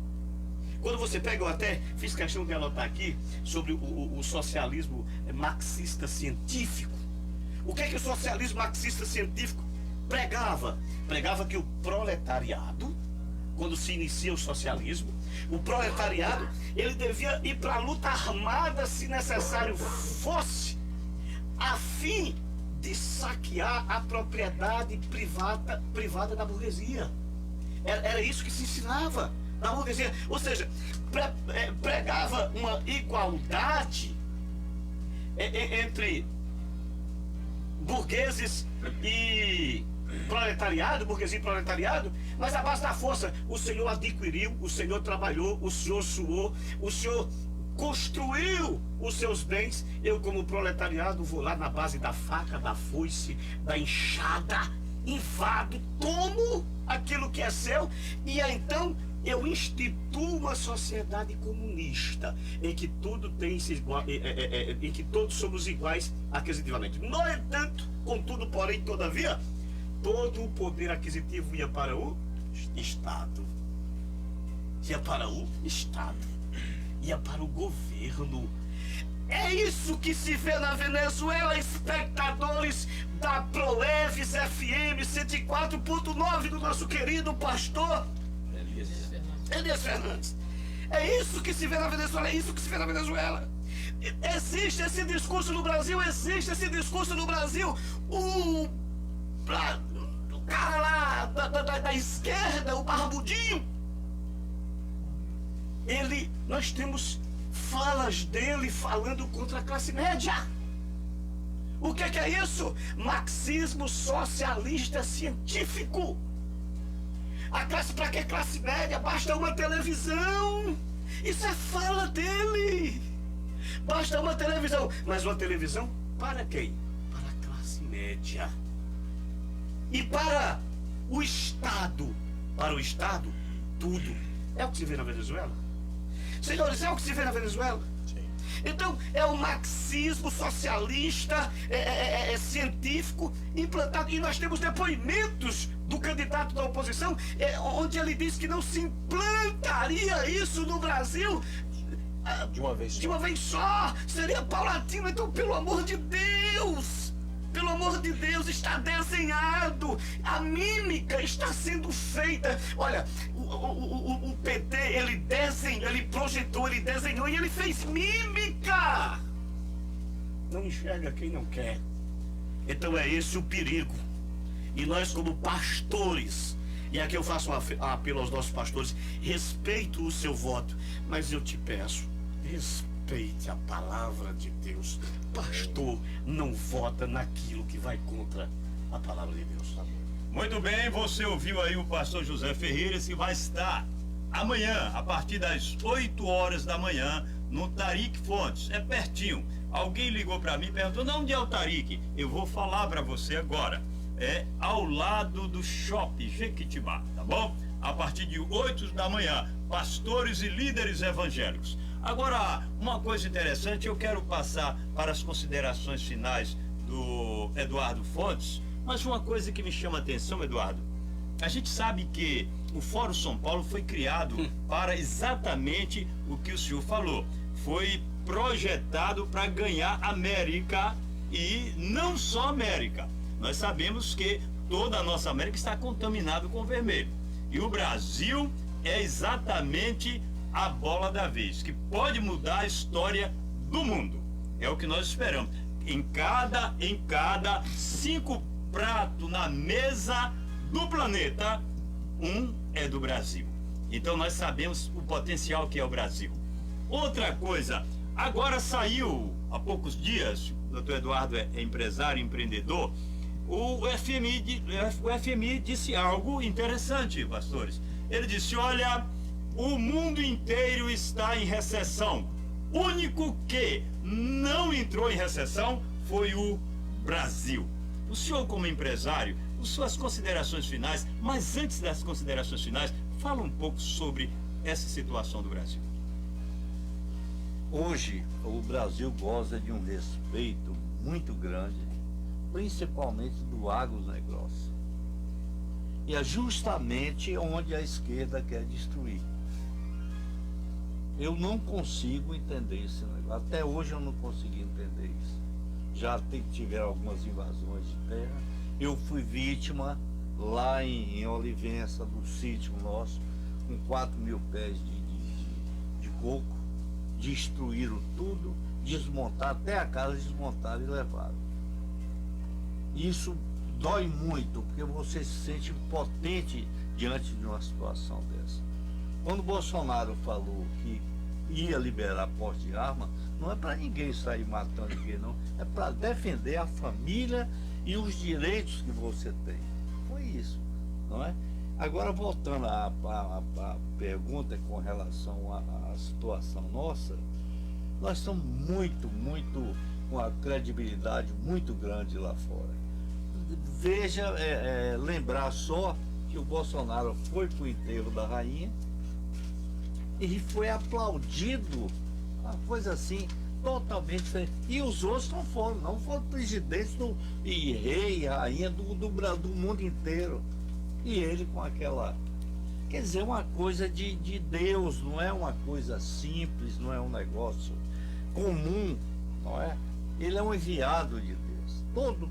Quando você pega, eu até fiz questão de anotar aqui sobre o socialismo marxista científico. O que é que o socialismo marxista científico pregava? Pregava que o proletariado, quando se inicia o socialismo, o proletariado, ele devia ir para a luta armada, se necessário fosse, a fim de saquear a propriedade privada da burguesia. Era isso que se ensinava na burguesia. Ou seja, pregava uma igualdade entre burgueses e proletariado, burguesia e proletariado, mas a base da força. O senhor adquiriu, o senhor trabalhou, o senhor suou, o senhor construiu os seus bens. Eu, como proletariado, vou lá na base da faca, da foice, da enxada, invado, tomo aquilo que é seu, e então eu instituo uma sociedade comunista em que tudo tem em que todos somos iguais aquisitivamente. No entanto, contudo, porém, todavia, todo o poder aquisitivo ia para o Estado. Ia para o Estado. Ia para o governo. É isso que se vê na Venezuela, espectadores da Proeves FM 104.9 do nosso querido pastor Elias Fernandes. É isso que se vê na Venezuela, é isso que se vê na Venezuela. Existe esse discurso no Brasil, existe esse discurso no Brasil. O cara lá da esquerda, o barbudinho, nós temos falas dele falando contra a classe média. O que é isso? Marxismo socialista científico. Para que classe média? Basta uma televisão. Isso é fala dele. Basta uma televisão. Mas uma televisão para quem? Para a classe média. E para o Estado. Para o Estado, tudo. É o que se vê na Venezuela? Senhores, é o que se vê na Venezuela? Sim. Então, é o marxismo socialista, científico, implantado. E nós temos depoimentos do candidato da oposição, onde ele diz que não se implantaria isso no Brasil De uma vez só. de uma vez só. Seria paulatino. Então, pelo amor de Deus, pelo amor de Deus, está desenhado. A mímica está sendo feita. Olha, o PT, ele desenhou, ele projetou, ele desenhou e ele fez mímica. Não enxerga quem não quer. Então é esse o perigo. E nós, como pastores, e aqui eu faço um apelo aos nossos pastores, respeito o seu voto, mas eu te peço, respeite a palavra de Deus. Pastor não vota naquilo que vai contra a palavra de Deus. Muito bem, você ouviu aí o pastor José Ferreira, que vai estar amanhã, a partir das 8 horas da manhã, no Tariq Fontes. É pertinho. Alguém ligou para mim e perguntou, não, onde é o Tariq? Eu vou falar para você agora. É ao lado do Shopping Jequitibá, tá bom? A partir de 8 da manhã, pastores e líderes evangélicos. Agora, uma coisa interessante, eu quero passar para as considerações finais do Eduardo Fontes, mas uma coisa que me chama a atenção, Eduardo, a gente sabe que o Fórum São Paulo foi criado para exatamente o que o senhor falou. Foi projetado para ganhar América e não só América. Nós sabemos que toda a nossa América está contaminada com vermelho. E o Brasil é exatamente a bola da vez, que pode mudar a história do mundo. É o que nós esperamos. Em cada 5 pratos na mesa do planeta, um é do Brasil. Então nós sabemos o potencial que é o Brasil. Outra coisa, agora saiu há poucos dias, o doutor Eduardo é empresário, empreendedor, o FMI disse algo interessante, pastores. Ele disse, olha, o mundo inteiro está em recessão. O único que não entrou em recessão foi o Brasil. O senhor, como empresário, suas considerações finais, mas antes das considerações finais, fala um pouco sobre essa situação do Brasil. Hoje, o Brasil goza de um respeito muito grande, principalmente do agronegócio. E é justamente onde a esquerda quer destruir. Eu não consigo entender esse negócio. Até hoje eu não consegui entender isso. Já tiveram algumas invasões de terra. Eu fui vítima lá em Olivença, do sítio nosso, com 4.000 pés de coco. Destruíram tudo, desmontaram, até a casa desmontaram e levaram. Isso dói muito, porque você se sente impotente diante de uma situação dessa. Quando o Bolsonaro falou que ia liberar porte de arma, não é para ninguém sair matando ninguém, não. É para defender a família e os direitos que você tem. Foi isso, não é? Agora, voltando à pergunta com relação à situação nossa, nós estamos muito com a credibilidade muito grande lá fora. Veja, lembrar só que o Bolsonaro foi para o enterro da rainha e foi aplaudido, uma coisa assim, totalmente diferente. E os outros não foram presidentes e rei e rainha do mundo inteiro. E ele com aquela, quer dizer, uma coisa de Deus, não é uma coisa simples, não é um negócio comum, não é? Ele é um enviado de Deus,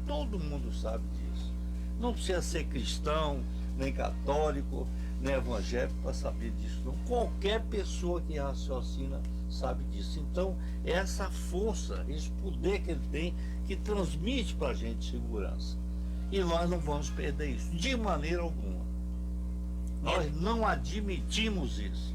todo mundo sabe disso. Não precisa ser cristão, nem católico, nem evangélico para saber disso, não. Qualquer pessoa que raciocina sabe disso. Então, essa força, esse poder que ele tem, que transmite para a gente segurança. E nós não vamos perder isso, de maneira alguma. Nós não admitimos isso.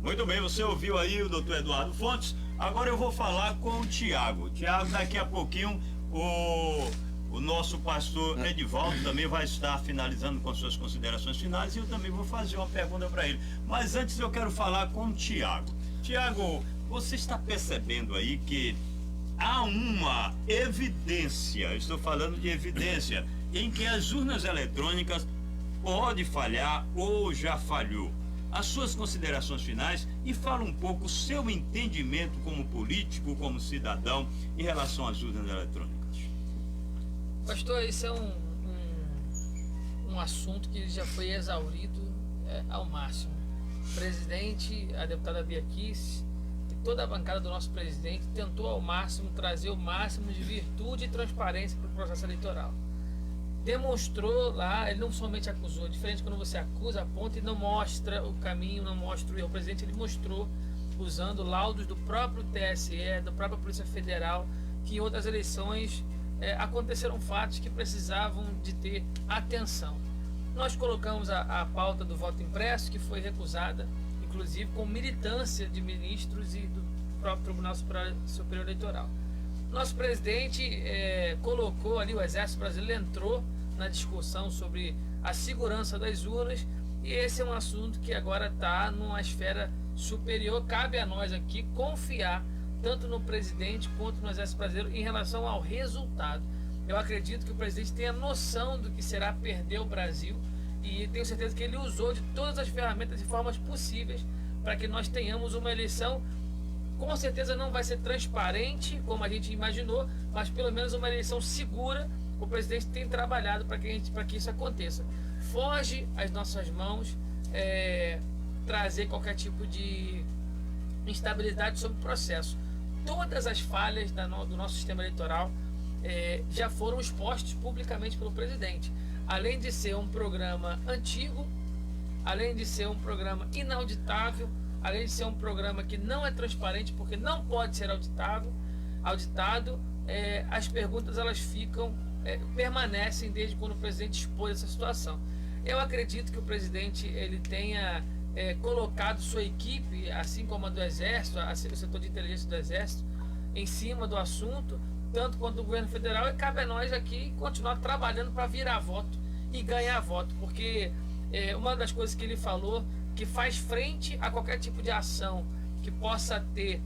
Muito bem, você ouviu aí o doutor Eduardo Fontes, Agora eu vou falar com o Tiago. Tiago, daqui a pouquinho, o nosso pastor Edivaldo também vai estar finalizando com suas considerações finais e eu também vou fazer uma pergunta para ele. Mas antes eu quero falar com o Tiago. Tiago, você está percebendo aí que há uma evidência, estou falando de evidência, em que as urnas eletrônicas pode falhar ou já falhou. As suas considerações finais e fala um pouco o seu entendimento como político, como cidadão, em relação às urnas eletrônicas. Pastor, esse é um assunto que já foi exaurido ao máximo. O presidente, a deputada Bia Kicis, e toda a bancada do nosso presidente tentou ao máximo trazer o máximo de virtude e transparência para o processo eleitoral. Demonstrou lá, ele não somente acusou, diferente quando você acusa, aponta e não mostra o caminho, não mostra o erro. O presidente ele mostrou, usando laudos do próprio TSE, da própria Polícia Federal, que em outras eleições aconteceram fatos que precisavam de ter atenção. Nós colocamos a pauta do voto impresso, que foi recusada, inclusive com militância de ministros e do próprio Tribunal Superior Eleitoral. Nosso presidente colocou ali, o Exército Brasileiro entrou na discussão sobre a segurança das urnas, e esse é um assunto que agora está numa esfera superior. Cabe a nós aqui confiar tanto no presidente quanto no Exército Brasileiro em relação ao resultado. Eu acredito que o presidente tenha noção do que será perder o Brasil, e tenho certeza que ele usou de todas as ferramentas e formas possíveis para que nós tenhamos uma eleição. Com certeza não vai ser transparente como a gente imaginou, mas pelo menos uma eleição segura. O presidente tem trabalhado para que isso aconteça. Foge às nossas mãos trazer qualquer tipo de instabilidade sobre o processo. Todas as falhas do nosso sistema eleitoral já foram expostas publicamente pelo presidente. Além de ser um programa antigo, além de ser um programa inauditável, além de ser um programa que não é transparente, porque não pode ser auditado, as perguntas elas permanecem desde quando o presidente expôs essa situação. Eu acredito que o presidente ele tenha colocado sua equipe, assim como a do Exército, o setor de inteligência do Exército, em cima do assunto, tanto quanto o governo federal, e cabe a nós aqui continuar trabalhando para virar voto e ganhar voto, porque uma das coisas que ele falou, que faz frente a qualquer tipo de ação que possa ter,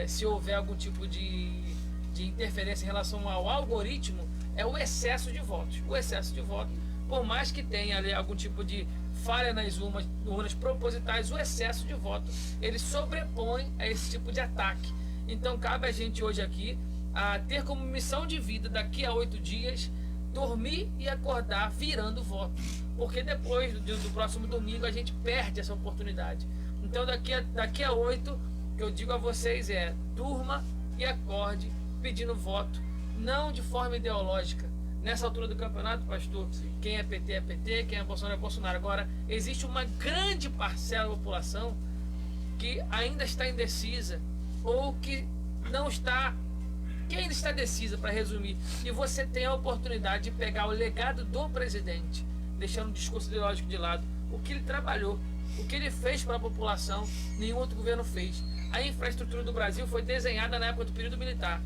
se houver algum tipo de interferência em relação ao algoritmo, é o excesso de votos. O excesso de votos, por mais que tenha ali algum tipo de falha nas urnas propositais, o excesso de votos, ele sobrepõe a esse tipo de ataque. Então cabe a gente hoje aqui a ter como missão de vida, daqui a 8 dias, dormir e acordar virando voto, porque depois do próximo domingo a gente perde essa oportunidade. Então daqui a 8, o que eu digo a vocês durma e acorde pedindo voto, não de forma ideológica. Nessa altura do campeonato, pastor, quem é PT, quem é Bolsonaro é Bolsonaro. Agora, existe uma grande parcela da população que ainda está indecisa, ou que não está, que ainda está decisa, para resumir. E você tem a oportunidade de pegar o legado do presidente, deixando o discurso ideológico de lado, o que ele trabalhou, o que ele fez para a população, nenhum outro governo fez. A infraestrutura do Brasil foi desenhada na época do período militar.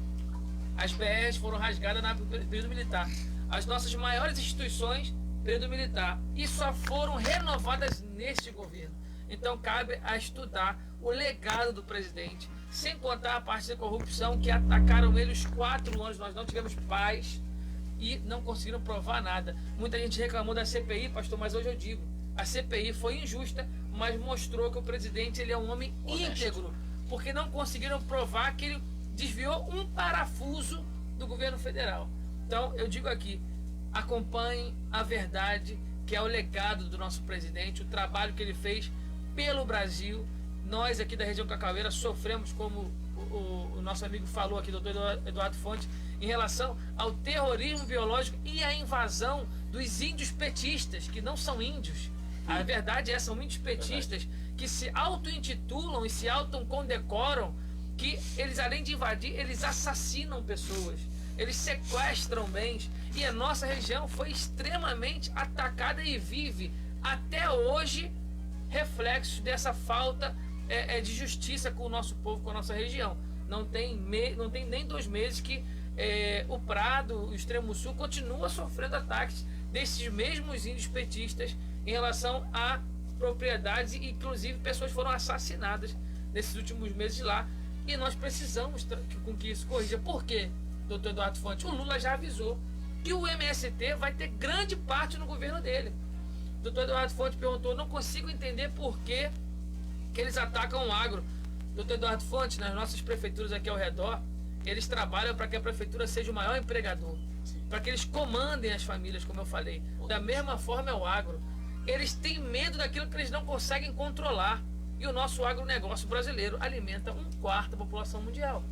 As BRs foram rasgadas na época do período militar. As nossas maiores instituições, período militar. E só foram renovadas neste governo. Então cabe a estudar o legado do presidente, sem contar a parte da corrupção que atacaram ele os 4 anos. Nós não tivemos paz e não conseguiram provar nada. Muita gente reclamou da CPI, pastor, mas hoje eu digo, a CPI foi injusta, mas mostrou que o presidente ele é um homem íntegro, porque não conseguiram provar que ele desviou um parafuso do governo federal. Então eu digo aqui, acompanhem a verdade, que é o legado do nosso presidente, o trabalho que ele fez pelo Brasil. Nós aqui da região Cacaueira sofremos, como o nosso amigo falou aqui, doutor Eduardo Fonte, em relação ao terrorismo biológico e a invasão dos índios petistas, que não são índios. A verdade é, são índios petistas que se auto-intitulam e se auto-condecoram, que eles, além de invadir, eles assassinam pessoas, eles sequestram bens, e a nossa região foi extremamente atacada e vive até hoje reflexos dessa falta de justiça com o nosso povo, com a nossa região. Não tem nem 2 meses que o Prado, o Extremo Sul, continua sofrendo ataques desses mesmos índios petistas em relação a propriedades, e inclusive pessoas foram assassinadas nesses últimos meses lá, e nós precisamos com que isso corrija. Por quê, doutor Eduardo Fonte? O Lula já avisou que o MST vai ter grande parte no governo dele. O doutor Eduardo Fonte perguntou: não consigo entender por que eles atacam o agro. Doutor Eduardo Fonte, nas nossas prefeituras aqui ao redor, eles trabalham para que a prefeitura seja o maior empregador, para que eles comandem as famílias, como eu falei. Da mesma forma é o agro. Eles têm medo daquilo que eles não conseguem controlar. E o nosso agronegócio brasileiro alimenta 1/4 da população mundial.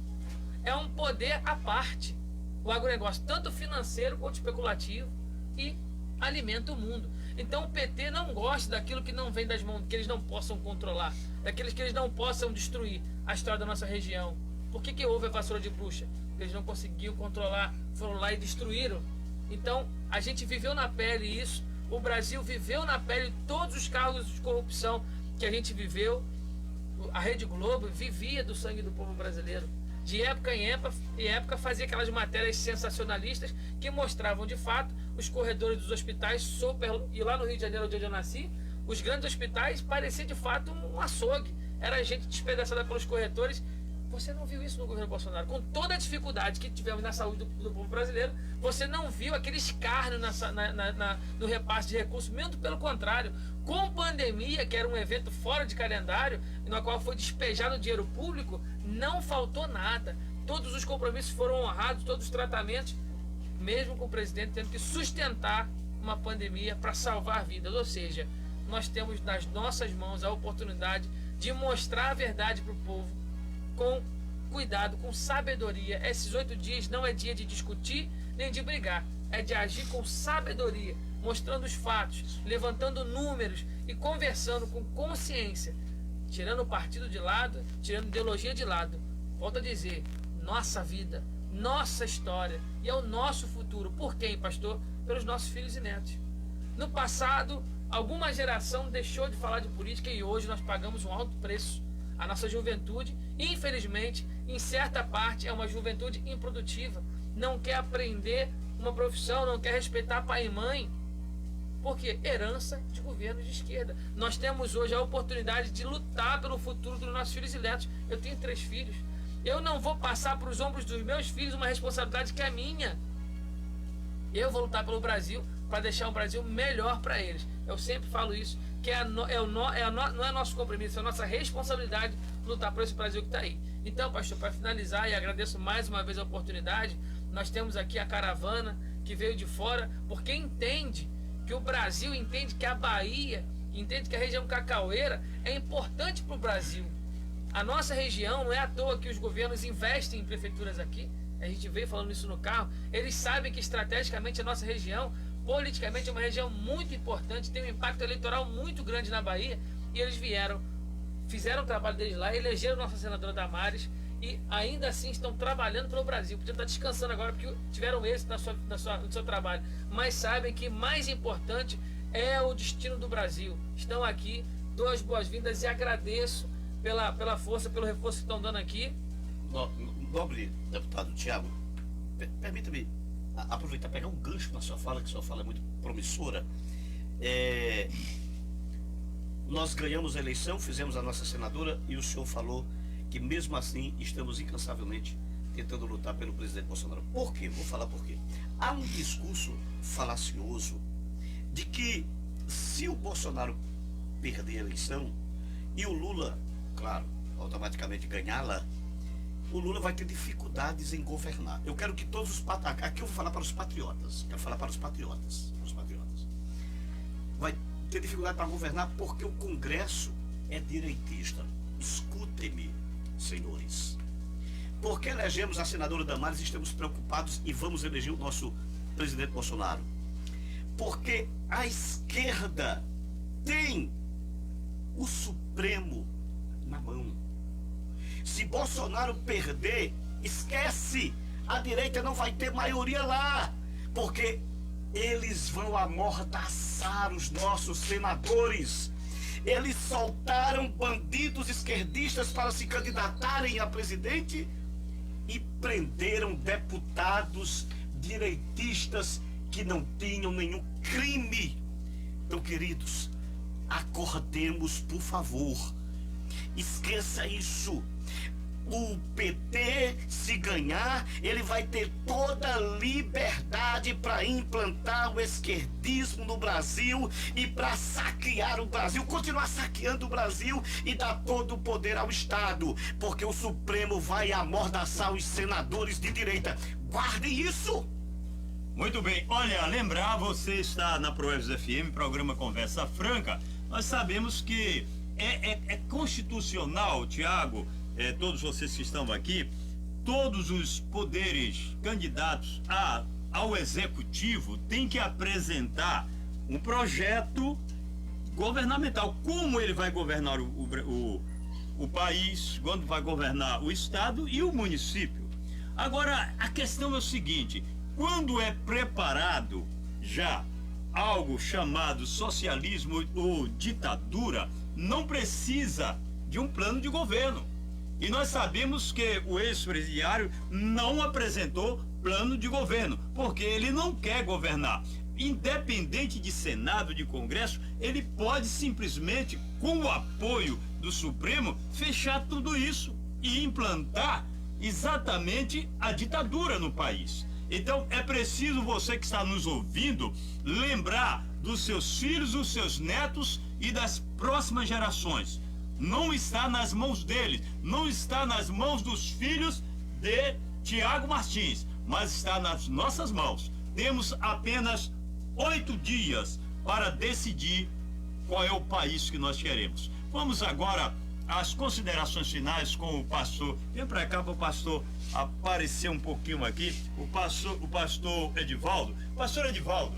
É um poder à parte, o agronegócio, tanto financeiro quanto especulativo, e alimenta o mundo. Então o PT não gosta daquilo que não vem das mãos, que eles não possam controlar, daqueles que eles não possam destruir a história da nossa região. Por que houve a vassoura de bruxa? Porque eles não conseguiam controlar, foram lá e destruíram. Então a gente viveu na pele isso, o Brasil viveu na pele todos os cargos de corrupção que a gente viveu. A Rede Globo vivia do sangue do povo brasileiro. De época em época fazia aquelas matérias sensacionalistas que mostravam de fato os corredores dos hospitais super. E lá no Rio de Janeiro, onde eu nasci, os grandes hospitais pareciam de fato um açougue. Era gente despedaçada pelos corretores. Você não viu isso no governo Bolsonaro. Com toda a dificuldade que tivemos na saúde do povo brasileiro, você não viu aquele escárnio no repasse de recursos, mesmo pelo contrário. Com pandemia, que era um evento fora de calendário, no qual foi despejado dinheiro público, não faltou nada. Todos os compromissos foram honrados, todos os tratamentos, mesmo com o presidente tendo que sustentar uma pandemia para salvar vidas. Ou seja, nós temos nas nossas mãos a oportunidade de mostrar a verdade para o povo, com cuidado, com sabedoria. Esses 8 dias não é dia de discutir nem de brigar, é de agir com sabedoria, mostrando os fatos, levantando números e conversando com consciência, tirando o partido de lado, tirando a ideologia de lado. Volto a dizer, nossa vida, nossa história e é o nosso futuro. Por quem, pastor? Pelos nossos filhos e netos. No passado, alguma geração deixou de falar de política e hoje nós pagamos um alto preço. A nossa juventude, infelizmente, em certa parte, é uma juventude improdutiva. Não quer aprender uma profissão, não quer respeitar pai e mãe. Porque herança de governos de esquerda. Nós temos hoje a oportunidade de lutar pelo futuro dos nossos filhos e netos. Eu tenho 3 filhos. Eu não vou passar para os ombros dos meus filhos uma responsabilidade que é minha. Eu vou lutar pelo Brasil para deixar um Brasil melhor para eles. Eu sempre falo isso, que não é nosso compromisso, é nossa responsabilidade lutar por esse Brasil que está aí. Então, pastor, para finalizar, e agradeço mais uma vez a oportunidade, nós temos aqui a caravana que veio de fora, porque entende que o Brasil, entende que a Bahia, entende que a região cacaueira é importante para o Brasil. A nossa região, não é à toa que os governos investem em prefeituras aqui, a gente veio falando isso no carro, eles sabem que estrategicamente a nossa região, politicamente, é uma região muito importante, tem um impacto eleitoral muito grande na Bahia, e eles fizeram o trabalho deles lá, elegeram nossa senadora Damares, e ainda assim estão trabalhando pelo Brasil. Podia estar descansando agora porque tiveram êxito no seu trabalho, mas sabem que mais importante é o destino do Brasil. Estão aqui, dou as boas-vindas e agradeço pela força, pelo reforço que estão dando aqui. Nobre deputado Tiago, permita-me aproveitar, pegar um gancho na sua fala, que sua fala é muito promissora. Nós ganhamos a eleição, fizemos a nossa senadora e o senhor falou que mesmo assim estamos incansavelmente tentando lutar pelo presidente Bolsonaro. Por quê? Vou falar por quê. Há um discurso falacioso de que se o Bolsonaro perder a eleição e o Lula, claro, automaticamente ganhá-la, o Lula vai ter dificuldades em governar. Eu quero que todos os aqui eu vou falar para os patriotas. Quero falar para os patriotas. Vai ter dificuldade para governar porque o Congresso é direitista. Escutem-me, senhores. Porque elegemos a senadora Damares e estamos preocupados e vamos eleger o nosso presidente Bolsonaro? Porque a esquerda tem o Supremo na mão. Se Bolsonaro perder, esquece, a direita não vai ter maioria lá, porque eles vão amordaçar os nossos senadores. Eles soltaram bandidos esquerdistas para se candidatarem a presidente e prenderam deputados direitistas que não tinham nenhum crime. Então, queridos, acordemos, por favor. Esqueça isso. O PT, se ganhar, ele vai ter toda a liberdade para implantar o esquerdismo no Brasil e para saquear o Brasil, continuar saqueando o Brasil e dar todo o poder ao Estado, porque o Supremo vai amordaçar os senadores de direita. Guardem isso! Muito bem, olha, lembrar, você está na ProEves FM, programa Conversa Franca. Nós sabemos que é constitucional, Tiago, todos vocês que estão aqui, todos os poderes candidatos ao executivo têm que apresentar um projeto governamental. Como ele vai governar o país, quando vai governar o estado e o município. Agora, a questão é o seguinte: quando é preparado já algo chamado socialismo ou ditadura, não precisa de um plano de governo. E nós sabemos que o ex-presidiário não apresentou plano de governo, porque ele não quer governar. Independente de Senado, de Congresso, ele pode simplesmente, com o apoio do Supremo, fechar tudo isso e implantar exatamente a ditadura no país. Então é preciso você que está nos ouvindo lembrar dos seus filhos, dos seus netos e das próximas gerações. Não está nas mãos deles, não está nas mãos dos filhos de Tiago Martins, mas está nas nossas mãos. Temos apenas 8 dias para decidir qual é o país que nós queremos. Vamos agora às considerações finais com o pastor. Vem para cá para o pastor aparecer um pouquinho aqui. O pastor Edivaldo. Pastor Edivaldo,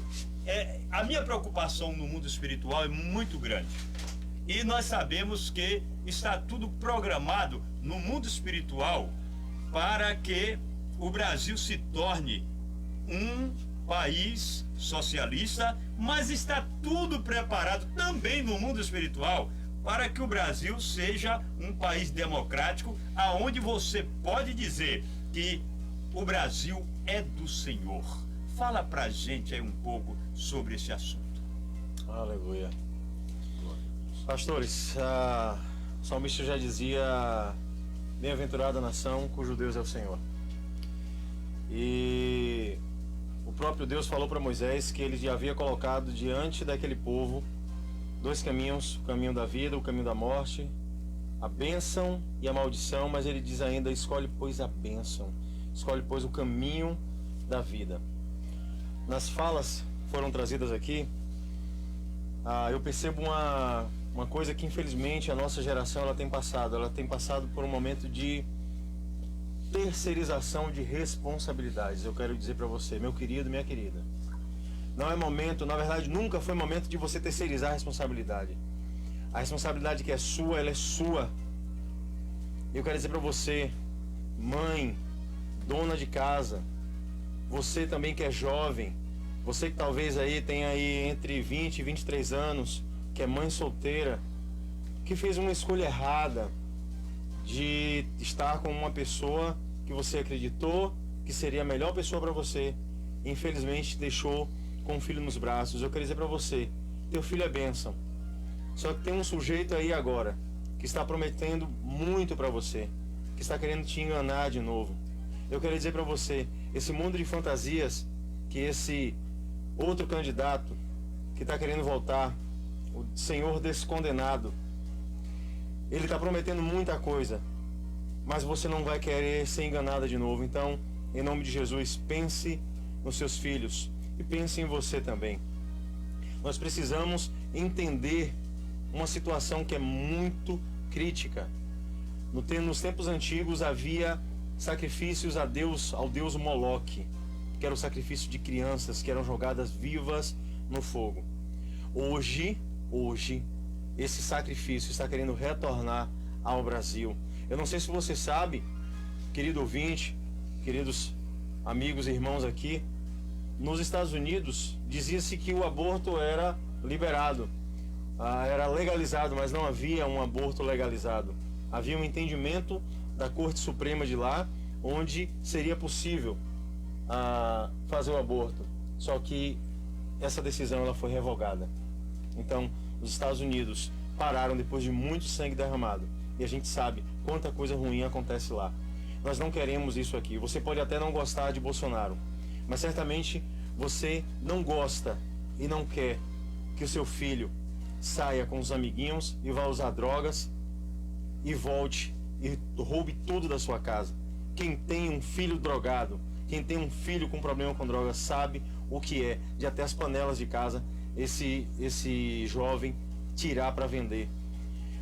a minha preocupação no mundo espiritual é muito grande. E nós sabemos que está tudo programado no mundo espiritual para que o Brasil se torne um país socialista, mas está tudo preparado também no mundo espiritual para que o Brasil seja um país democrático, aonde você pode dizer que o Brasil é do Senhor. Fala pra gente aí um pouco sobre esse assunto. Aleluia. Pastores, o salmista já dizia: bem-aventurada a nação cujo Deus é o Senhor. E o próprio Deus falou para Moisés que ele já havia colocado diante daquele povo 2 caminhos: o caminho da vida, o caminho da morte, a bênção e a maldição. Mas ele diz ainda: escolhe pois a bênção, escolhe pois o caminho da vida. Nas falas que foram trazidas aqui, eu percebo uma coisa que infelizmente a nossa geração ela tem passado por um momento de terceirização de responsabilidades. Eu quero dizer para você, meu querido, minha querida, não é momento, na verdade nunca foi momento de você terceirizar a responsabilidade. A responsabilidade que é sua, ela é sua. Eu quero dizer para você, mãe, dona de casa, você também que é jovem, você que talvez aí tenha aí entre 20 e 23 anos, que é mãe solteira, que fez uma escolha errada de estar com uma pessoa que você acreditou que seria a melhor pessoa para você, e infelizmente deixou com o filho nos braços. Eu quero dizer para você, teu filho é bênção. Só que tem um sujeito aí agora que está prometendo muito para você, que está querendo te enganar de novo. Eu quero dizer para você, esse mundo de fantasias que esse outro candidato que está querendo voltar, o Senhor descondenado, ele está prometendo muita coisa, mas você não vai querer ser enganada de novo. Então, em nome de Jesus, pense nos seus filhos e pense em você também. Nós precisamos entender uma situação que é muito crítica. Nos tempos antigos havia sacrifícios a Deus, ao deus Moloque, que era o sacrifício de crianças que eram jogadas vivas no fogo. Hoje, esse sacrifício está querendo retornar ao Brasil. Eu não sei se você sabe, querido ouvinte, queridos amigos e irmãos aqui, nos Estados Unidos dizia-se que o aborto era liberado. era legalizado, mas não havia um aborto legalizado. Havia um entendimento da Corte Suprema de lá, onde seria possível fazer o aborto. Só que essa decisão ela foi revogada. Então, os Estados Unidos pararam depois de muito sangue derramado. E a gente sabe quanta coisa ruim acontece lá. Nós não queremos isso aqui. Você pode até não gostar de Bolsonaro, mas certamente você não gosta e não quer que o seu filho saia com os amiguinhos e vá usar drogas e volte e roube tudo da sua casa. Quem tem um filho drogado, quem tem um filho com problema com drogas, sabe o que é de até as panelas de casa esse jovem tirar para vender.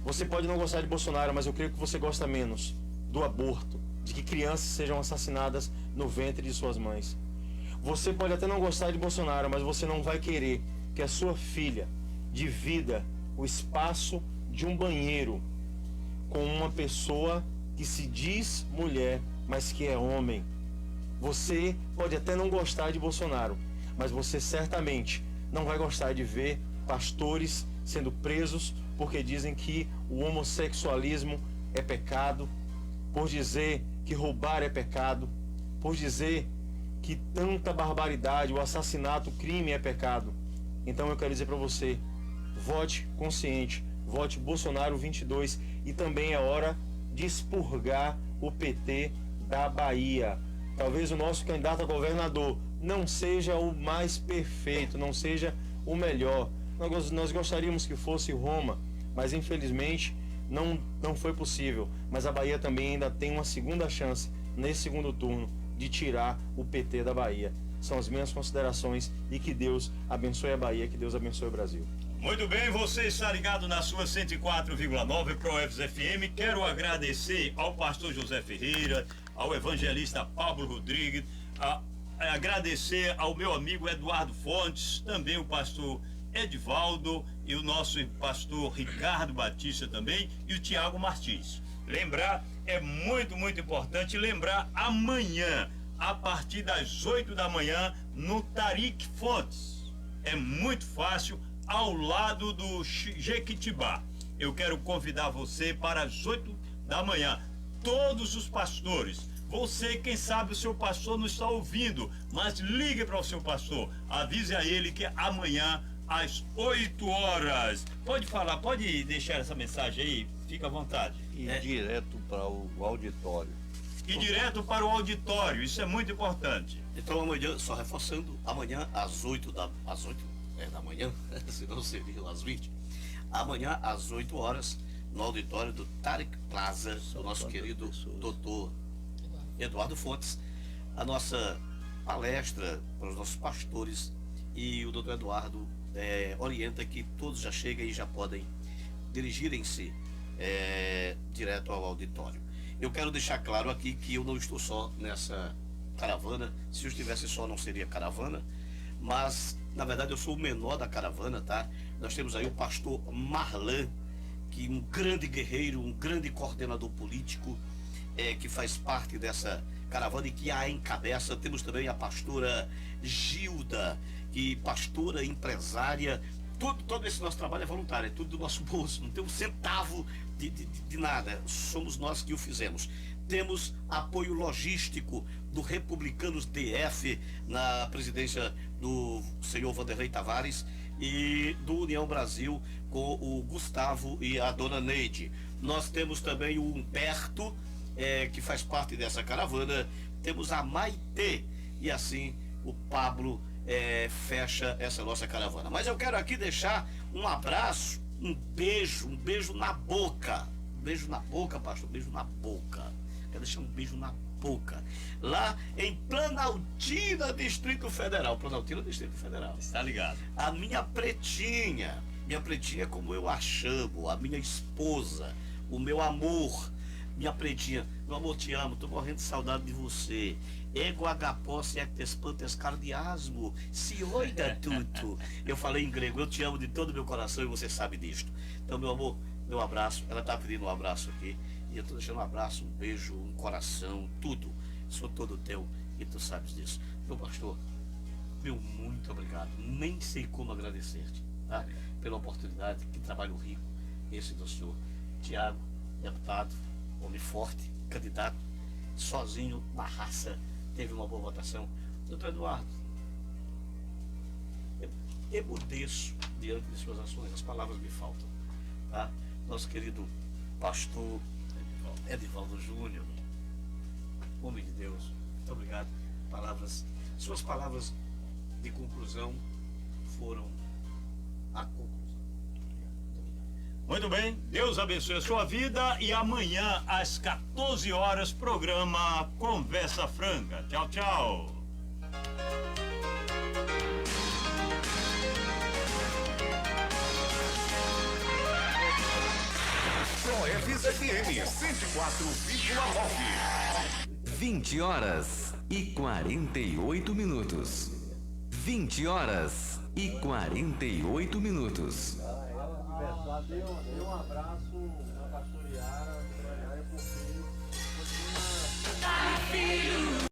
Você pode não gostar de Bolsonaro, mas eu creio que você gosta menos do aborto, de que crianças sejam assassinadas no ventre de suas mães. Você pode até não gostar de Bolsonaro, mas você não vai querer que a sua filha divida o espaço de um banheiro com uma pessoa que se diz mulher, mas que é homem. Você pode até não gostar de Bolsonaro, mas você certamente não vai gostar de ver pastores sendo presos porque dizem que o homossexualismo é pecado, por dizer que roubar é pecado, por dizer que tanta barbaridade, o assassinato, o crime é pecado. Então eu quero dizer para você, vote consciente, vote Bolsonaro 22 e também é hora de expurgar o PT da Bahia. Talvez o nosso candidato a governador não seja o mais perfeito, não seja o melhor. Nós gostaríamos que fosse Roma, mas infelizmente não foi possível. Mas a Bahia também ainda tem uma segunda chance nesse segundo turno de tirar o PT da Bahia. São as minhas considerações e que Deus abençoe a Bahia, que Deus abençoe o Brasil. Muito bem, você está ligado na sua 104,9 ProEves FM. Quero agradecer ao pastor José Ferreira, ao evangelista Pablo Rodrigues, agradecer ao meu amigo Eduardo Fontes, também o pastor Edivaldo e o nosso pastor Ricardo Batista também e o Tiago Martins. Lembrar, é muito importante lembrar amanhã, a partir das 8 da manhã, no Tariq Fontes. É muito fácil, ao lado do Jequitibá. Eu quero convidar você para as 8 da manhã. Todos os pastores, você, quem sabe o seu pastor não está ouvindo, mas ligue para o seu pastor, avise a ele que amanhã às 8 horas. Pode falar, pode deixar essa mensagem aí, fica à vontade. E direto para o auditório. E direto para o auditório, isso é muito importante. Então amanhã, só reforçando, amanhã às 8 da manhã, senão seria às 20. Amanhã às 8 horas, no auditório do Tariq Plaza, do nosso querido doutor Eduardo Fontes, a nossa palestra para os nossos pastores, e o doutor Eduardo orienta que todos já cheguem e já podem dirigirem-se direto ao auditório. Eu quero deixar claro aqui que eu não estou só nessa caravana. Se eu estivesse só não seria caravana, mas na verdade eu sou o menor da caravana, tá? Nós temos aí o pastor Marlan, que um grande guerreiro, um grande coordenador político, que faz parte dessa caravana e que a encabeça. Temos também a pastora Gilda, que pastora, empresária. Todo esse nosso trabalho é voluntário, é tudo do nosso bolso, não tem um centavo de nada, somos nós que o fizemos. Temos apoio logístico do Republicanos DF na presidência do senhor Vanderlei Tavares e do União Brasil com o Gustavo e a dona Neide. Nós temos também o Humberto, que faz parte dessa caravana. Temos a Maitê e assim o Pablo fecha essa nossa caravana. Mas eu quero aqui deixar um abraço, um beijo na boca. Um beijo na boca, pastor, um beijo na boca. Quero deixar um beijo na boca. Lá em Planaltina, Distrito Federal. Planaltina, Distrito Federal. Está ligado. A minha pretinha como eu a chamo, a minha esposa, o meu amor, minha pretinha. Meu amor, te amo, tô morrendo de saudade de você. Ego agapós ectes pantes cardiasmo, se oida tudo. Eu falei em grego, eu te amo de todo o meu coração e você sabe disto. Então, meu amor, meu abraço. Ela tá pedindo um abraço aqui. E eu tô deixando um abraço, um beijo, um coração, tudo. Sou todo teu e tu sabes disso. Meu pastor, meu muito obrigado. Nem sei como agradecer-te, tá? pela oportunidade, que trabalho rico, esse do senhor Tiago, deputado, homem forte, candidato, sozinho, na raça, teve uma boa votação. Doutor Eduardo, emudeço diante de suas ações, as palavras me faltam. Tá? Nosso querido pastor Edivaldo Júnior, homem de Deus, muito obrigado. Suas palavras de conclusão foram a conclusão. Muito bem, Deus abençoe a sua vida e amanhã às 14 horas programa Conversa Franca. Tchau, tchau. Proevis FM 104,9. 20h48. 20h48. Dê um abraço na pastor Yara, porque continua...